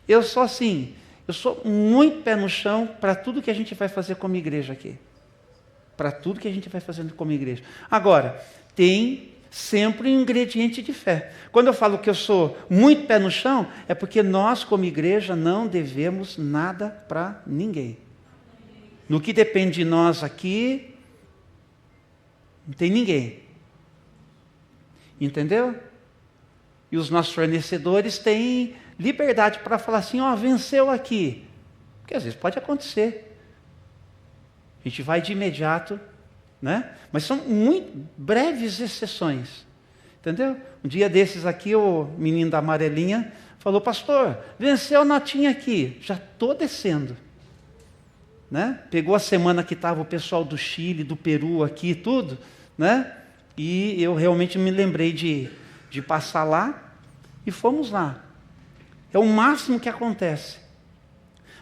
eu sou assim, eu sou muito pé no chão para tudo que a gente vai fazer como igreja aqui. Para tudo que a gente vai fazendo como igreja. Agora, tem sempre um ingrediente de fé. Quando eu falo que eu sou muito pé no chão, é porque nós como igreja não devemos nada para ninguém. No que depende de nós aqui, não tem ninguém. Entendeu? E os nossos fornecedores têm liberdade para falar assim: ó, venceu aqui. Porque às vezes pode acontecer. A gente vai de imediato, né? Mas são muito breves exceções. Entendeu? Um dia desses aqui, o menino da amarelinha falou: pastor, venceu a notinha aqui. Já estou descendo. Né? Pegou a semana que estava o pessoal do Chile, do Peru aqui, tudo, né? E eu realmente me lembrei de passar lá, e fomos lá. É o máximo que acontece.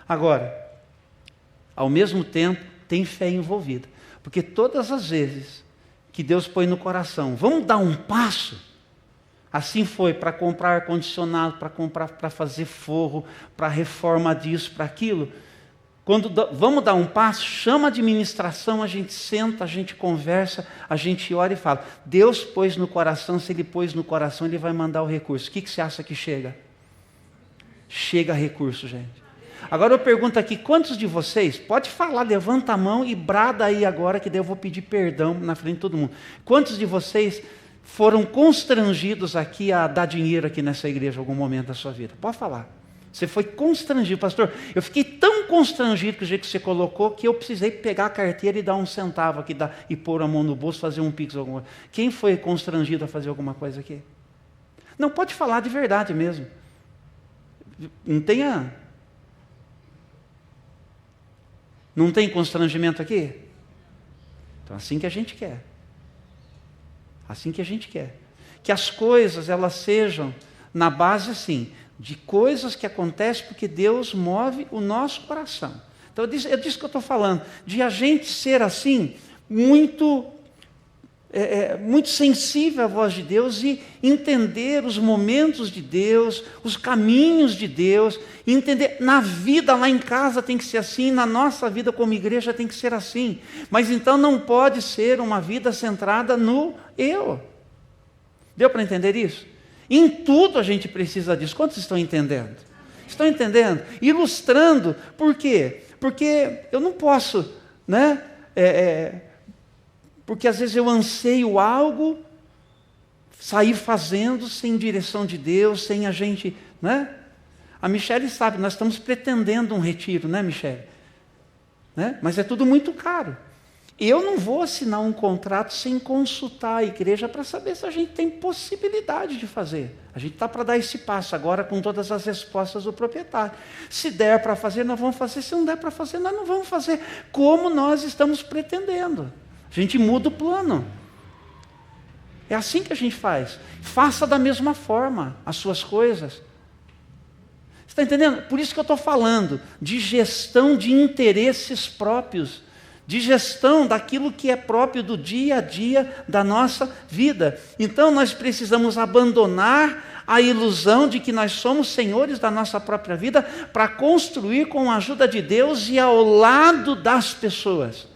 Agora, ao mesmo tempo, tem fé envolvida. Porque todas as vezes que Deus põe no coração, vamos dar um passo. Assim foi para comprar ar-condicionado, para fazer forro, para reforma disso, para aquilo. vamos dar um passo, chama a administração, a gente senta, a gente conversa, a gente ora e fala, Deus pôs no coração, se Ele pôs no coração, Ele vai mandar o recurso. O que você acha que chega? Chega recurso, gente. Agora eu pergunto aqui, quantos de vocês, pode falar, levanta a mão e brada aí agora, que daí eu vou pedir perdão na frente de todo mundo. Quantos de vocês foram constrangidos aqui a dar dinheiro aqui nessa igreja em algum momento da sua vida? Pode falar. Você foi constrangido, pastor. Eu fiquei tão constrangido com o jeito que você colocou que eu precisei pegar a carteira e dar um centavo aqui e pôr a mão no bolso, fazer um pix alguma coisa. Quem foi constrangido a fazer alguma coisa aqui? Não, pode falar de verdade mesmo. Não tem constrangimento aqui? Então assim que a gente quer. Assim que a gente quer. Que as coisas elas sejam na base assim, de coisas que acontecem porque Deus move o nosso coração. Então é disso que eu estou falando, de a gente ser assim, muito sensível à voz de Deus e entender os momentos de Deus, os caminhos de Deus, e entender, na vida lá em casa tem que ser assim, na nossa vida como igreja tem que ser assim, mas então não pode ser uma vida centrada no eu. Deu para entender isso? Em tudo a gente precisa disso. Quantos estão entendendo? Estão entendendo? Ilustrando, por quê? Porque eu não posso, né? Porque às vezes eu anseio algo, sair fazendo sem direção de Deus, sem a gente, né? A Michele sabe, nós estamos pretendendo um retiro, né, Michele? Né? Mas é tudo muito caro. Eu não vou assinar um contrato sem consultar a igreja para saber se a gente tem possibilidade de fazer. A gente está para dar esse passo agora com todas as respostas do proprietário. Se der para fazer, nós vamos fazer. Se não der para fazer, nós não vamos fazer. Como nós estamos pretendendo. A gente muda o plano. É assim que a gente faz. Faça da mesma forma as suas coisas. Você está entendendo? Por isso que eu estou falando de gestão de interesses próprios, de gestão daquilo que é próprio do dia a dia da nossa vida. Então nós precisamos abandonar a ilusão de que nós somos senhores da nossa própria vida para construir com a ajuda de Deus e ao lado das pessoas.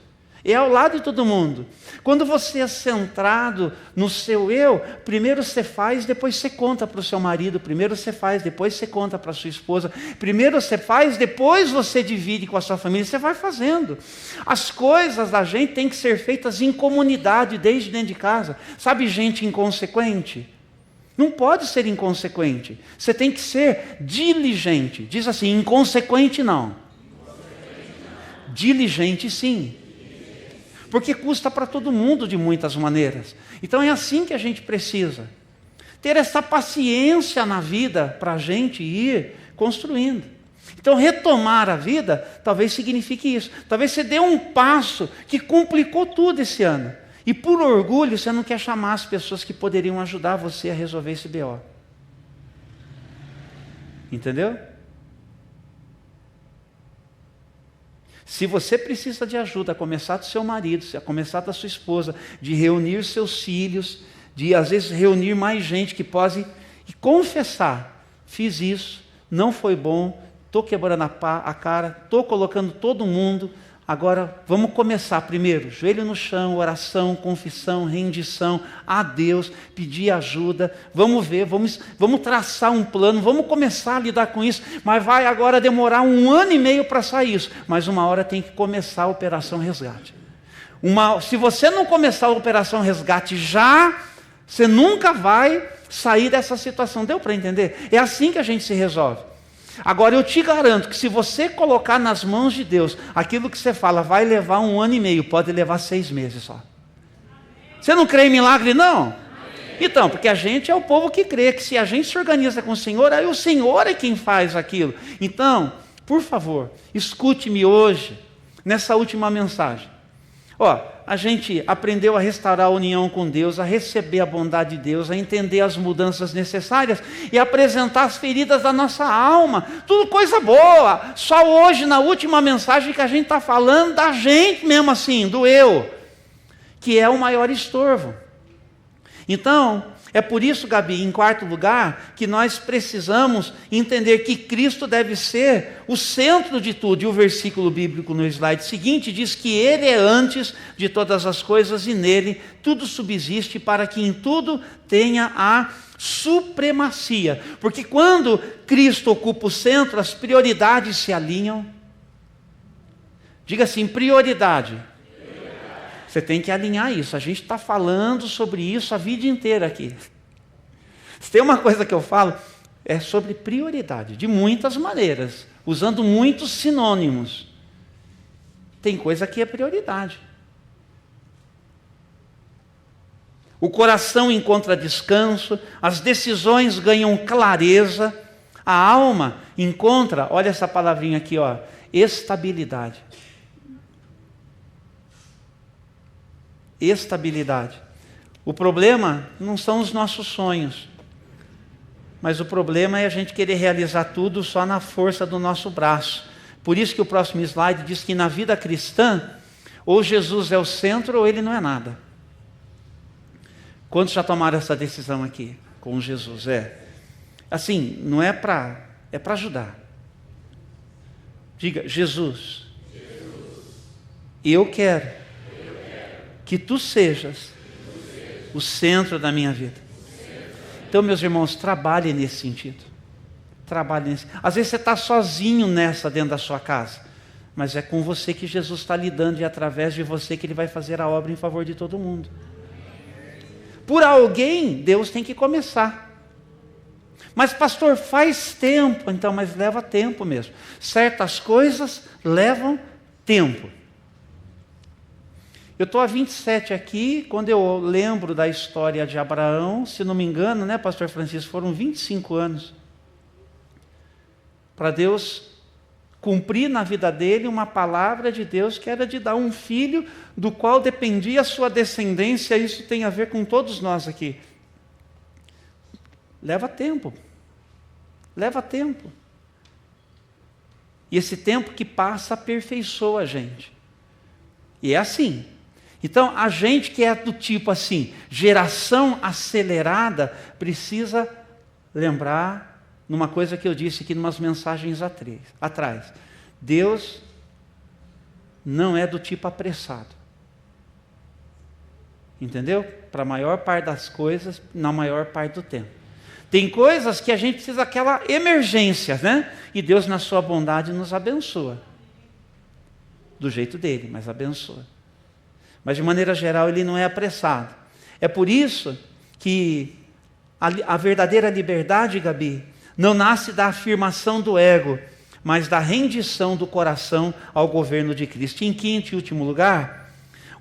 É ao lado de todo mundo. Quando você é centrado no seu eu, primeiro você faz, depois você conta para o seu marido, primeiro você faz, depois você conta para a sua esposa, primeiro você faz, depois você divide com a sua família, você vai fazendo. As coisas da gente têm que ser feitas em comunidade, desde dentro de casa. Sabe gente inconsequente? Não pode ser inconsequente. Você tem que ser diligente. Diz assim, inconsequente não. Diligente sim. Porque custa para todo mundo de muitas maneiras. Então é assim que a gente precisa. Ter essa paciência na vida para a gente ir construindo. Então retomar a vida talvez signifique isso. Talvez você dê um passo que complicou tudo esse ano. E por orgulho você não quer chamar as pessoas que poderiam ajudar você a resolver esse BO. Entendeu? Se você precisa de ajuda, a começar do seu marido, a começar da sua esposa, de reunir seus filhos, de às vezes reunir mais gente que pode e confessar, fiz isso, não foi bom, estou quebrando a cara, estou colocando todo mundo, agora vamos começar primeiro, joelho no chão, oração, confissão, rendição a Deus, pedir ajuda, vamos ver, vamos traçar um plano, vamos começar a lidar com isso, mas vai agora demorar 1 ano e meio para sair isso, mas uma hora tem que começar a Operação Resgate. Se você não começar a Operação Resgate já, você nunca vai sair dessa situação, deu para entender? É assim que a gente se resolve. Agora eu te garanto que se você colocar nas mãos de Deus, aquilo que você fala vai levar 1 ano e meio, pode levar 6 meses só. Você não crê em milagre não? Então, porque a gente é o povo que crê, que se a gente se organiza com o Senhor, aí o Senhor é quem faz aquilo. Então, por favor, escute-me hoje, nessa última mensagem. A gente aprendeu a restaurar a união com Deus, a receber a bondade de Deus, a entender as mudanças necessárias e apresentar as feridas da nossa alma. Tudo coisa boa. Só hoje, na última mensagem, que a gente está falando da gente mesmo assim, do eu, que é o maior estorvo. Então, É por isso, Gabi, em quarto lugar, que nós precisamos entender que Cristo deve ser o centro de tudo. E o versículo bíblico no slide seguinte diz que Ele é antes de todas as coisas e nele tudo subsiste para que em tudo tenha a supremacia. Porque quando Cristo ocupa o centro, as prioridades se alinham. Diga assim, prioridade. Você tem que alinhar isso. A gente está falando sobre isso a vida inteira aqui. Se tem uma coisa que eu falo, é sobre prioridade, de muitas maneiras, usando muitos sinônimos. Tem coisa que é prioridade. O coração encontra descanso, as decisões ganham clareza, a alma encontra, olha essa palavrinha aqui, ó, estabilidade. Estabilidade. O problema não são os nossos sonhos, mas o problema é a gente querer realizar tudo só na força do nosso braço. Por isso que o próximo slide diz que na vida cristã, ou Jesus é o centro ou ele não é nada. Quantos já tomaram essa decisão aqui com Jesus? Assim, não é para, é para ajudar. Diga, Jesus, eu quero que tu sejas o centro da minha vida. Então, meus irmãos, trabalhe nesse sentido. Trabalhe nesse. Às vezes você está sozinho nessa dentro da sua casa, mas é com você que Jesus está lidando e através de você que Ele vai fazer a obra em favor de todo mundo. Por alguém, Deus tem que começar. Mas pastor, faz tempo. Então, mas leva tempo mesmo. Certas coisas levam tempo. Eu estou há 27 aqui, quando eu lembro da história de Abraão, se não me engano, né, pastor Francisco, foram 25 anos. Para Deus cumprir na vida dele uma palavra de Deus que era de dar um filho do qual dependia a sua descendência. Isso tem a ver com todos nós aqui. Leva tempo. Leva tempo. E esse tempo que passa aperfeiçoa a gente. E é assim. Então, a gente que é do tipo assim, geração acelerada, precisa lembrar numa coisa que eu disse aqui, numas mensagens atrás. Deus não é do tipo apressado. Entendeu? Para a maior parte das coisas, na maior parte do tempo. Tem coisas que a gente precisa daquela emergência, né? E Deus, na sua bondade, nos abençoa. Do jeito dele, mas abençoa. Mas de maneira geral ele não é apressado. É por isso que a verdadeira liberdade, Gabi, não nasce da afirmação do ego, mas da rendição do coração ao governo de Cristo. E em quinto e último lugar,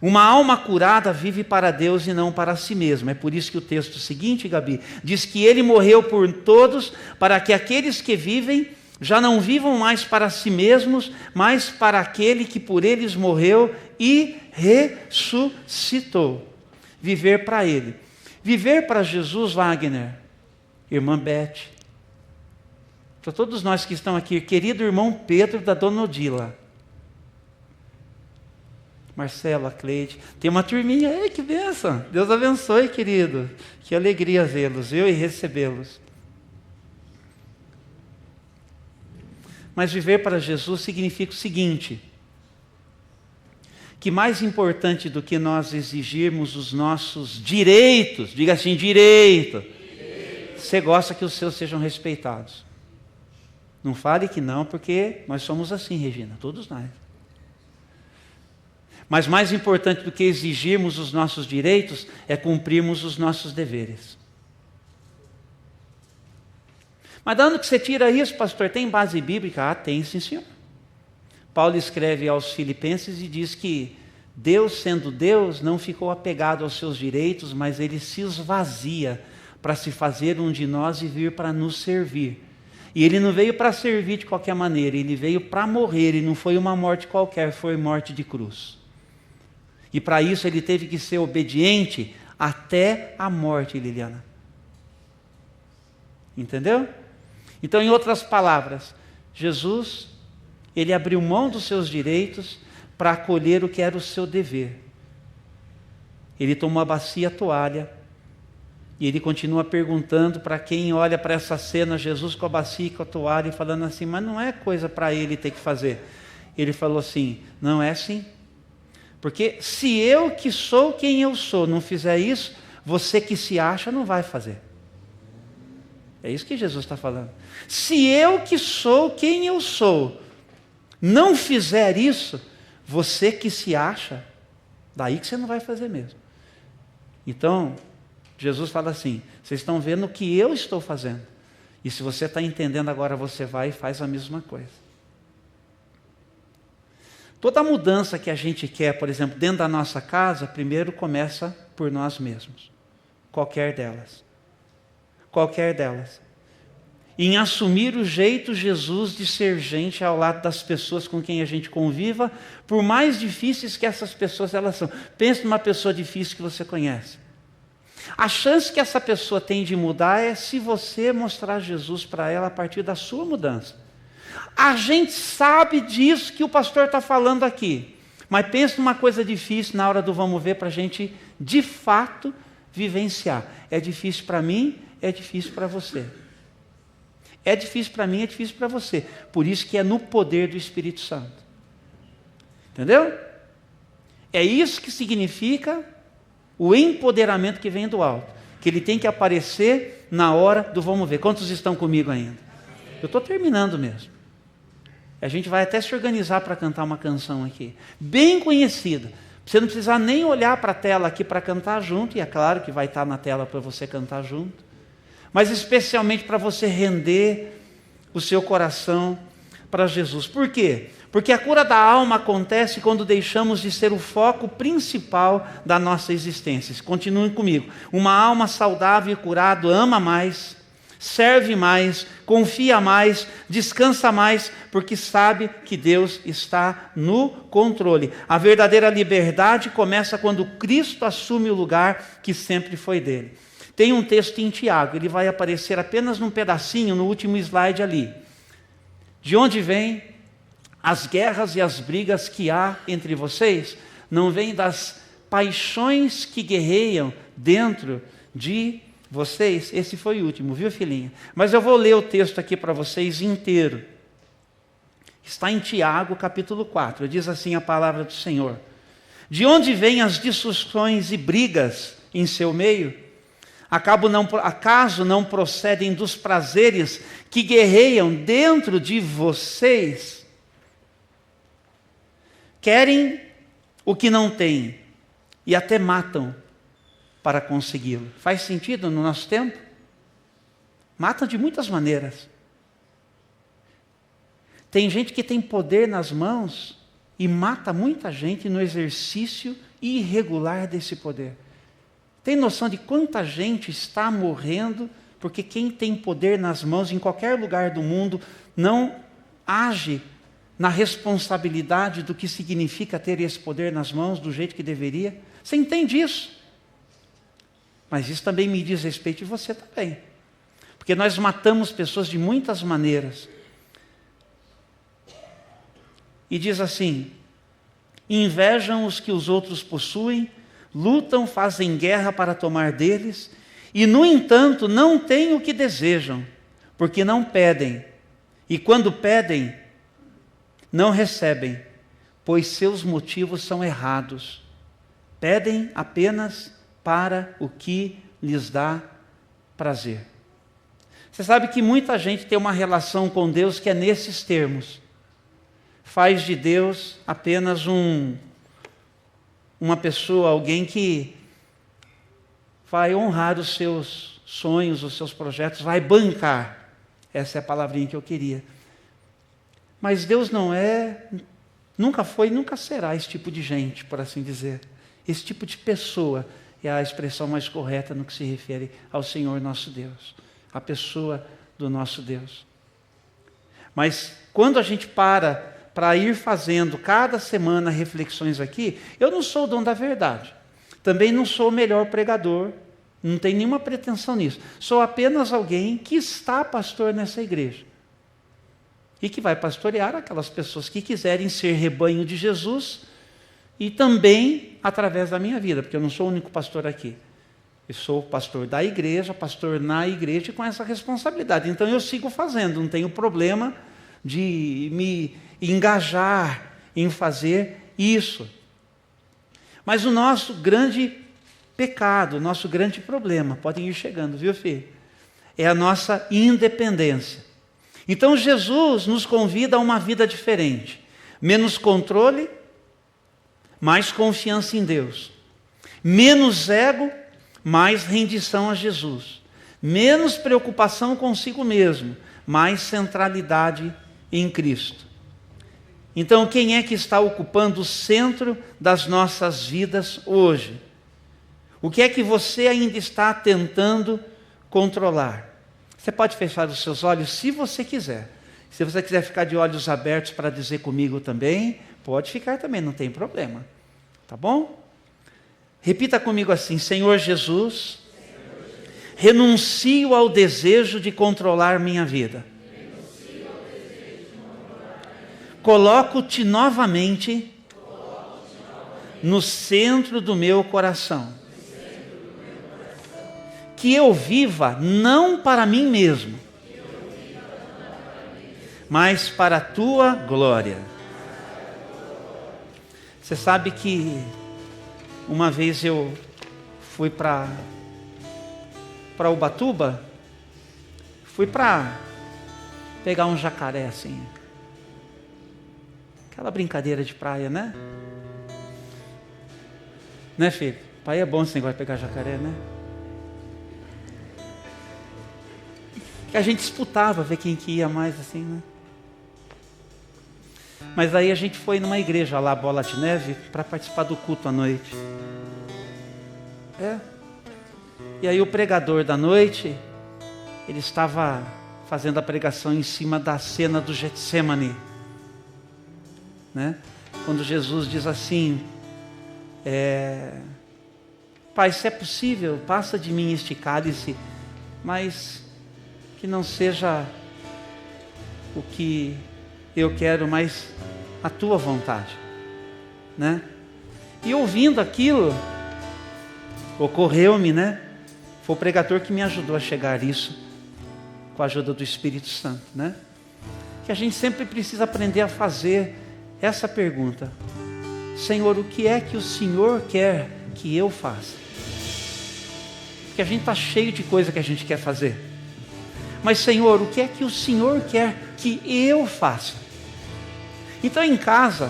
uma alma curada vive para Deus e não para si mesma. É por isso que o texto seguinte, Gabi, diz que ele morreu por todos, para que aqueles que vivem já não vivam mais para si mesmos, mas para aquele que por eles morreu e ressuscitou. Viver para Ele. Viver para Jesus, Wagner, irmã Beth, para todos nós que estão aqui, querido irmão Pedro da Dona Odila, Marcelo, a Cleide, tem uma turminha, ei, que bênção, Deus abençoe, querido, que alegria vê-los, viu, e recebê-los. Mas viver para Jesus significa o seguinte, que mais importante do que nós exigirmos os nossos direitos, diga assim, direito, você gosta que os seus sejam respeitados. Não fale que não, porque nós somos assim, Regina, todos nós. Mas mais importante do que exigirmos os nossos direitos é cumprirmos os nossos deveres. Mas de onde que você tira isso, pastor? Tem base bíblica? Ah, tem, sim, senhor. Paulo escreve aos Filipenses e diz que Deus, sendo Deus, não ficou apegado aos seus direitos, mas Ele se esvazia para se fazer um de nós e vir para nos servir. E Ele não veio para servir de qualquer maneira, Ele veio para morrer, e não foi uma morte qualquer, foi morte de cruz. E para isso Ele teve que ser obediente até a morte, Liliana. Entendeu? Então, em outras palavras, Jesus, Ele abriu mão dos seus direitos para acolher o que era o seu dever. Ele tomou a bacia, a toalha, E ele continua perguntando para quem olha para essa cena, Jesus com a bacia e com a toalha, e falando assim, mas não é coisa para ele ter que fazer. Ele falou assim, não é assim. Porque se eu que sou quem eu sou não fizer isso, você que se acha não vai fazer. É isso que Jesus está falando. Se eu que sou quem eu sou não fizer isso, você que se acha, daí que você não vai fazer mesmo. Então, Jesus fala assim, vocês estão vendo o que eu estou fazendo. E se você está entendendo agora, você vai e faz a mesma coisa. Toda mudança que a gente quer, por exemplo, dentro da nossa casa, primeiro começa por nós mesmos. Qualquer delas. Qualquer delas. Em assumir o jeito Jesus de ser gente ao lado das pessoas com quem a gente conviva, por mais difíceis que essas pessoas elas são. Pense numa pessoa difícil que você conhece. A chance que essa pessoa tem de mudar é se você mostrar Jesus para ela a partir da sua mudança. A gente sabe disso que o pastor está falando aqui. Mas pense numa coisa difícil na hora do vamos ver para a gente, de fato, vivenciar. É difícil para mim, é difícil para você. É difícil para mim, é difícil para você. Por isso que é no poder do Espírito Santo. Entendeu? É isso que significa o empoderamento que vem do alto. Que ele tem que aparecer na hora do vamos ver. Quantos estão comigo ainda? Eu estou terminando mesmo. A gente vai até se organizar para cantar uma canção aqui. Bem conhecida. Você não precisar nem olhar para a tela aqui para cantar junto. E é claro que vai estar na tela para você cantar junto. Mas especialmente para você render o seu coração para Jesus. Por quê? Porque a cura da alma acontece quando deixamos de ser o foco principal da nossa existência. Continuem comigo. Uma alma saudável e curada ama mais, serve mais, confia mais, descansa mais, porque sabe que Deus está no controle. A verdadeira liberdade começa quando Cristo assume o lugar que sempre foi dele. Tem um texto em Tiago, ele vai aparecer apenas num pedacinho, no último slide ali. De onde vêm as guerras e as brigas que há entre vocês? Não vêm das paixões que guerreiam dentro de vocês? Esse foi o último, viu, filhinha? Mas eu vou ler o texto aqui para vocês inteiro. Está em Tiago, capítulo 4. Diz assim a palavra do Senhor. De onde vêm as discussões e brigas em seu meio? Acaso não procedem dos prazeres que guerreiam dentro de vocês? Querem o que não têm e até matam para consegui-lo. Faz sentido no nosso tempo? Matam de muitas maneiras. Tem gente que tem poder nas mãos e mata muita gente no exercício irregular desse poder. Tem noção de quanta gente está morrendo porque quem tem poder nas mãos em qualquer lugar do mundo não age na responsabilidade do que significa ter esse poder nas mãos do jeito que deveria? Você entende isso? Mas isso também me diz respeito de você também. Porque nós matamos pessoas de muitas maneiras. E diz assim, invejam os que os outros possuem, lutam, fazem guerra para tomar deles, e no entanto não têm o que desejam, porque não pedem, e quando pedem, não recebem, pois seus motivos são errados. Pedem apenas para o que lhes dá prazer. Você sabe que muita gente tem uma relação com Deus que é nesses termos. Faz de Deus apenas uma pessoa, alguém que vai honrar os seus sonhos, os seus projetos, vai bancar. Essa é a palavrinha que eu queria. Mas Deus não é, nunca foi, nunca será esse tipo de gente, por assim dizer. Esse tipo de pessoa é a expressão mais correta no que se refere ao Senhor nosso Deus, a pessoa do nosso Deus. Mas quando a gente para ir fazendo cada semana reflexões aqui, eu não sou o dono da verdade. Também não sou o melhor pregador, não tenho nenhuma pretensão nisso. Sou apenas alguém que está pastor nessa igreja. E que vai pastorear aquelas pessoas que quiserem ser rebanho de Jesus e também através da minha vida, porque eu não sou o único pastor aqui. Eu sou pastor da igreja, pastor na igreja, com essa responsabilidade. Então eu sigo fazendo, não tenho problema de me engajar em fazer isso. Mas o nosso grande pecado, o nosso grande problema, podem ir chegando, viu, filho? É a nossa independência. Então Jesus nos convida a uma vida diferente. Menos controle, mais confiança em Deus. Menos ego, mais rendição a Jesus. Menos preocupação consigo mesmo, mais centralidade em Cristo. Então, quem é que está ocupando o centro das nossas vidas hoje? O que é que você ainda está tentando controlar? Você pode fechar os seus olhos se você quiser. Se você quiser ficar de olhos abertos para dizer comigo também, pode ficar também, não tem problema. Tá bom? Repita comigo assim: Senhor Jesus, renuncio ao desejo de controlar minha vida. Coloco-te novamente no centro do meu coração. Que eu viva não para mim mesmo, mas para a tua glória. Você sabe que uma vez eu fui para Ubatuba, fui para pegar um jacaré assim. Aquela brincadeira de praia, né? Né, filho? Pai, é bom esse negócio de pegar jacaré, né? Que a gente disputava, ver quem que ia mais assim, né? Mas aí a gente foi numa igreja lá, Bola de Neve, para participar do culto à noite. E aí o pregador da noite, ele estava fazendo a pregação em cima da cena do Getsemane, né? Quando Jesus diz assim: Pai, se é possível, passa de mim este cálice, mas que não seja o que eu quero, mas a tua vontade, né? E ouvindo aquilo, ocorreu-me, né? Foi o pregador que me ajudou a chegar a isso, com a ajuda do Espírito Santo, né? Que a gente sempre precisa aprender a fazer essa pergunta: Senhor, o que é que o Senhor quer que eu faça? Porque a gente está cheio de coisa que a gente quer fazer. Mas, Senhor, o que é que o Senhor quer que eu faça? Então, em casa,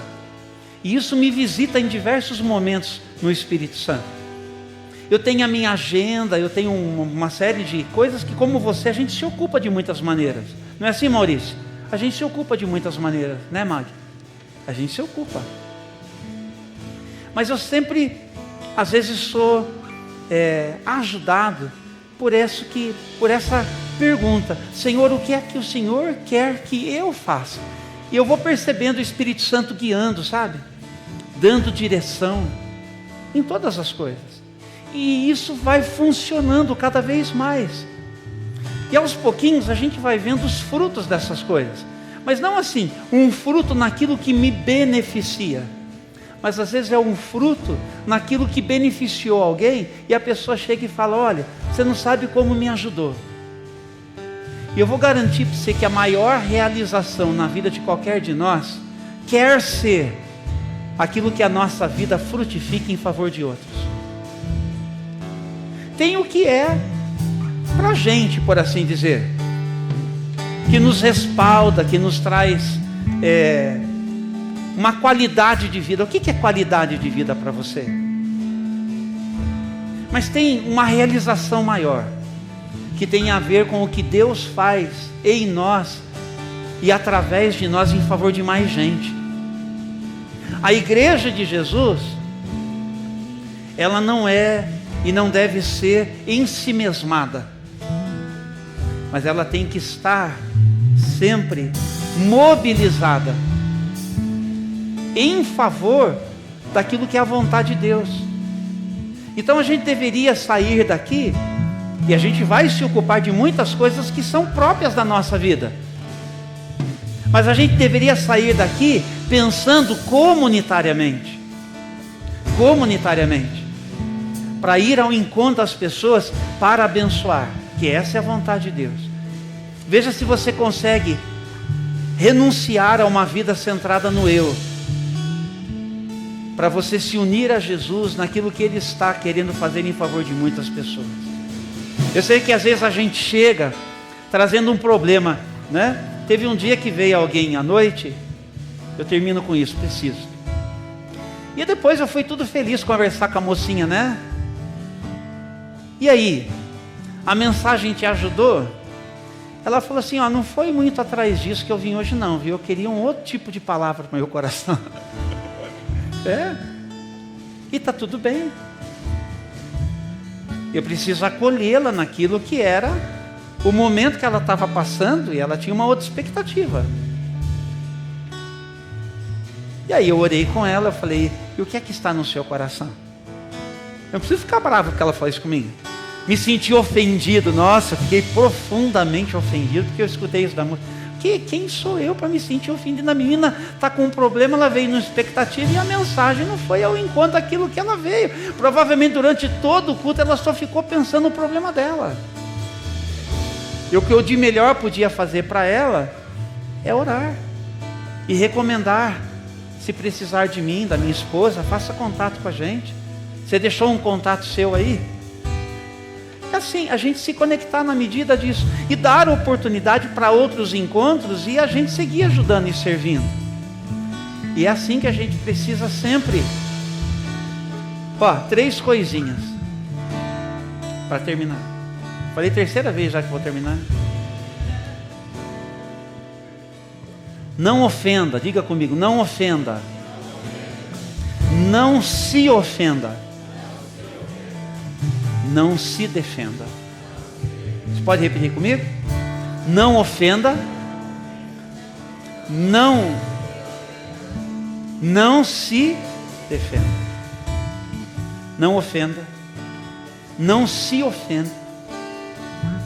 e isso me visita em diversos momentos no Espírito Santo. Eu tenho a minha agenda, eu tenho uma série de coisas que, como você, a gente se ocupa de muitas maneiras. Não é assim, Maurício? A gente se ocupa de muitas maneiras, né, Mag? A gente se ocupa. Mas eu sempre, às vezes, sou ajudado por essa pergunta: Senhor, o que é que o Senhor quer que eu faça? E eu vou percebendo o Espírito Santo guiando, sabe? Dando direção em todas as coisas. E isso vai funcionando cada vez mais. E aos pouquinhos a gente vai vendo os frutos dessas coisas. Mas não assim, um fruto naquilo que me beneficia. Mas às vezes é um fruto naquilo que beneficiou alguém, e a pessoa chega e fala: olha, você não sabe como me ajudou. E eu vou garantir para você que a maior realização na vida de qualquer de nós quer ser aquilo que a nossa vida frutifica em favor de outros. Tem o que é para a gente, por assim dizer, que nos respalda, que nos traz uma qualidade de vida. O que é qualidade de vida para você? Mas tem uma realização maior, que tem a ver com o que Deus faz em nós e através de nós em favor de mais gente. A igreja de Jesus, ela não é e não deve ser ensimesmada, mas ela tem que estar sempre mobilizada em favor daquilo que é a vontade de Deus. Então a gente deveria sair daqui, e a gente vai se ocupar de muitas coisas que são próprias da nossa vida, mas a gente deveria sair daqui pensando comunitariamente. para ir ao encontro das pessoas para abençoar, que essa é a vontade de Deus. Veja se você consegue renunciar a uma vida centrada no eu, para você se unir a Jesus naquilo que Ele está querendo fazer em favor de muitas pessoas. Eu sei que às vezes a gente chega trazendo um problema, né? Teve um dia que veio alguém à noite, eu termino com isso, preciso. E depois eu fui tudo feliz conversar com a mocinha, né? E aí, a mensagem te ajudou? Ela falou assim, ó, não foi muito atrás disso que eu vim hoje não, viu? Eu queria um outro tipo de palavra para o meu coração. E tá tudo bem. Eu preciso acolhê-la naquilo que era o momento que ela estava passando, e ela tinha uma outra expectativa. E aí eu orei com ela, eu falei, e o que é que está no seu coração? Eu não preciso ficar bravo porque ela falou isso comigo. Me senti ofendido, nossa, fiquei profundamente ofendido, porque eu escutei isso da música. Quem sou eu para me sentir ofendido? A menina está com um problema, ela veio numa expectativa e a mensagem não foi ao encontro daquilo que ela veio. Provavelmente durante todo o culto ela só ficou pensando no problema dela. E o que eu de melhor podia fazer para ela é orar e recomendar, se precisar de mim, da minha esposa, faça contato com a gente. Você deixou um contato seu aí? Assim, a gente se conectar na medida disso e dar oportunidade para outros encontros e a gente seguir ajudando e servindo. E é assim que a gente precisa sempre. Ó, 3 coisinhas para terminar. Falei terceira vez já que vou terminar. Não ofenda, diga comigo, não ofenda. Não se ofenda. Não se defenda. Você pode repetir comigo? Não ofenda. Não se defenda. Não ofenda. Não se ofenda.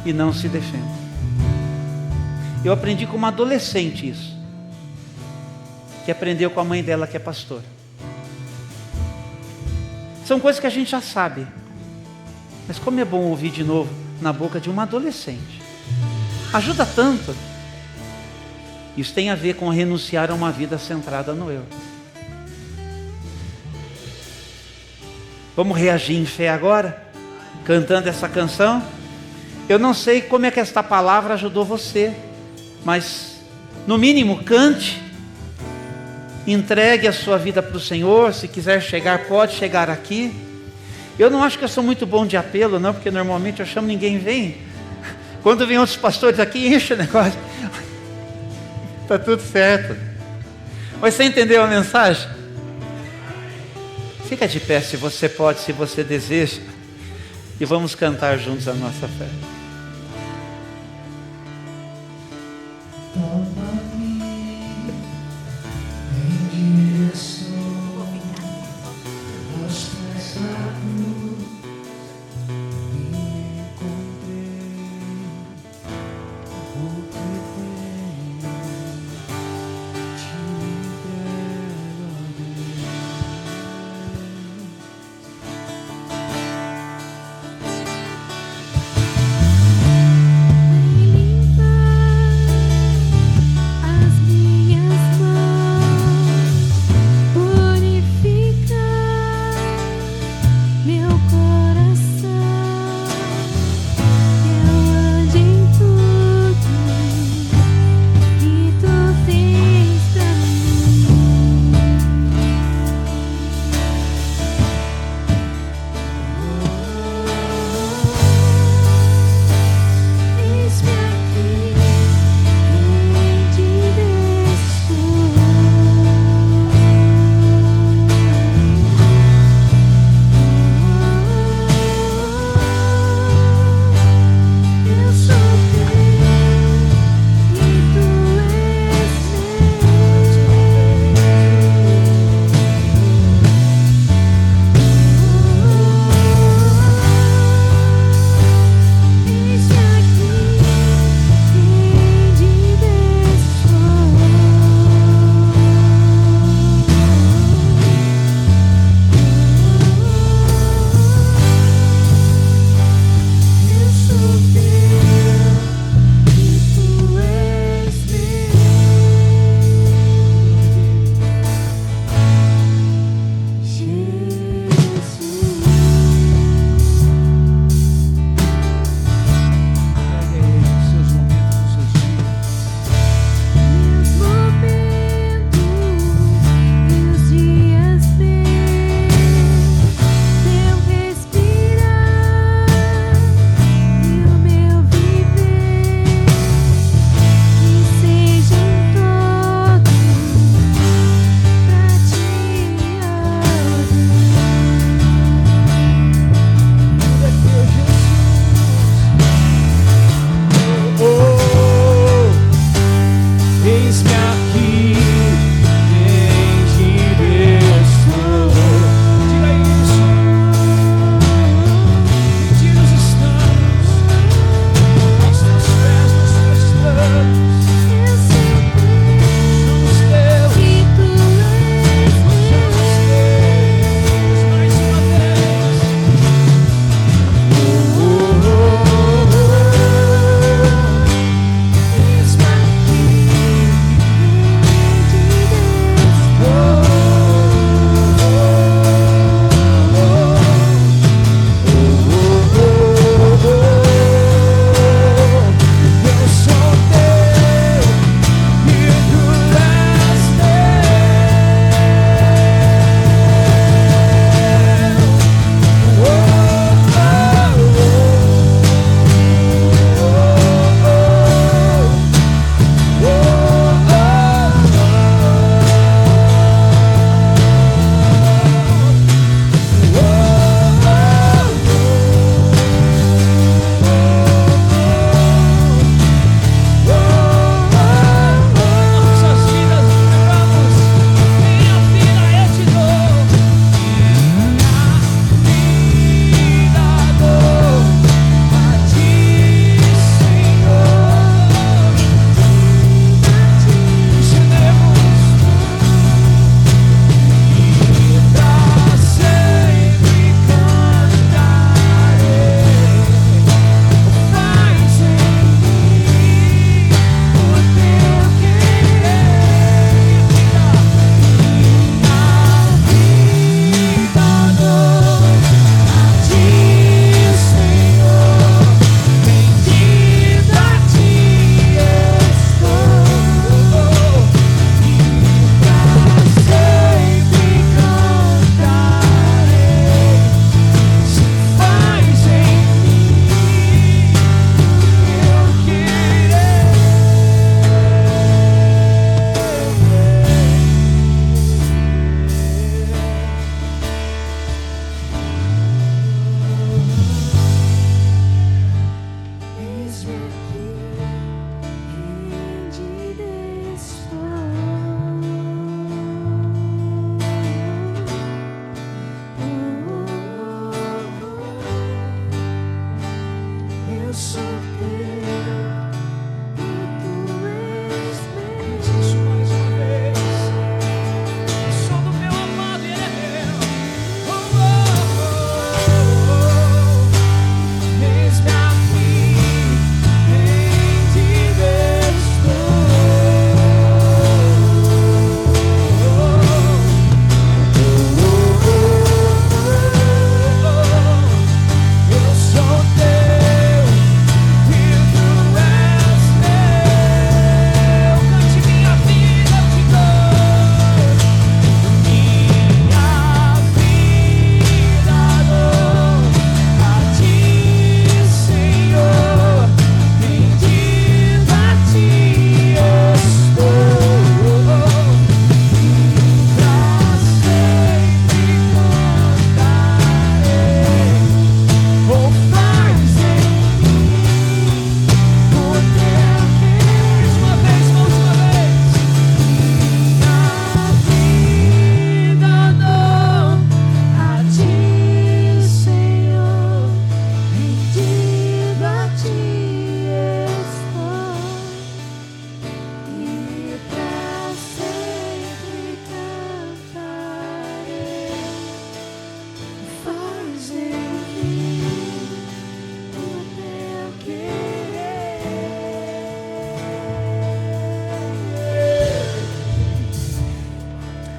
E não se defenda. Eu aprendi com uma adolescente isso. Que aprendeu com a mãe dela que é pastora. São coisas que a gente já sabe. Mas como é bom ouvir de novo na boca de uma adolescente. Ajuda tanto. Isso tem a ver com renunciar a uma vida centrada no eu. Vamos reagir em fé agora? Cantando essa canção? Eu não sei como é que esta palavra ajudou você. Mas, no mínimo, cante. Entregue a sua vida para o Senhor. Se quiser chegar, pode chegar aqui. Eu não acho que eu sou muito bom de apelo, não, porque normalmente eu chamo ninguém vem. Quando vem outros pastores aqui, enche o negócio. Está tudo certo. Mas você entendeu a mensagem? Fica de pé se você pode, se você deseja. E vamos cantar juntos a nossa fé.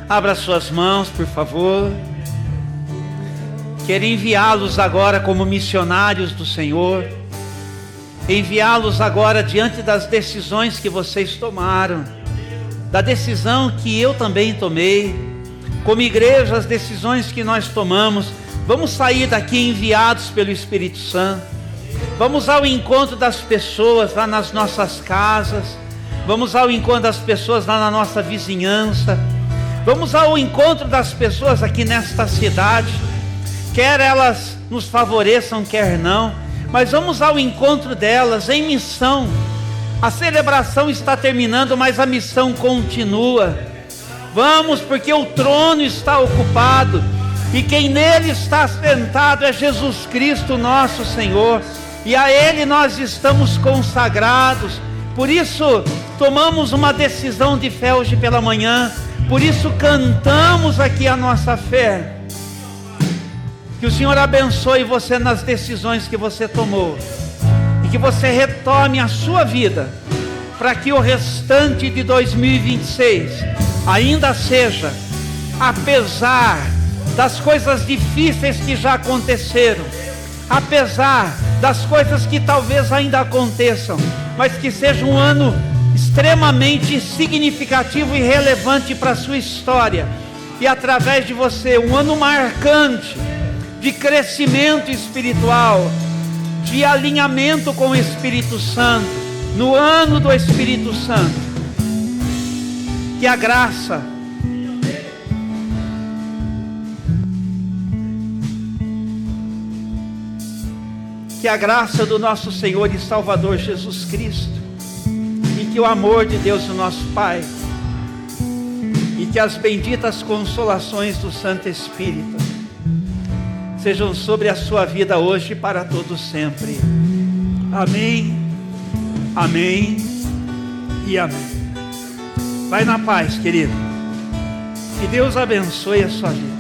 Abra suas mãos, por favor. Quero enviá-los agora como missionários do Senhor. Enviá-los agora diante das decisões que vocês tomaram. Da decisão que eu também tomei. Como igreja, as decisões que nós tomamos. Vamos sair daqui enviados pelo Espírito Santo. Vamos ao encontro das pessoas lá nas nossas casas. Vamos ao encontro das pessoas lá na nossa vizinhança. Vamos ao encontro das pessoas aqui nesta cidade. Quer elas nos favoreçam, quer não. Mas vamos ao encontro delas em missão. A celebração está terminando, mas a missão continua. Vamos, porque o trono está ocupado. E quem nele está sentado é Jesus Cristo, nosso Senhor. E a Ele nós estamos consagrados. Por isso, tomamos uma decisão de fé hoje pela manhã. Por isso, cantamos aqui a nossa fé. Que o Senhor abençoe você nas decisões que você tomou. E que você retome a sua vida. Para que o restante de 2026 ainda seja, apesar das coisas difíceis que já aconteceram, apesar das coisas que talvez ainda aconteçam, mas que seja um ano extremamente significativo e relevante para a sua história, e através de você, um ano marcante de crescimento espiritual, de alinhamento com o Espírito Santo, no ano do Espírito Santo. Que a graça do nosso Senhor e Salvador Jesus Cristo, e que o amor de Deus, o nosso Pai, e que as benditas consolações do Santo Espírito sejam sobre a sua vida hoje e para todos sempre. Amém, amém e amém. Vai na paz, querido. Que Deus abençoe a sua vida.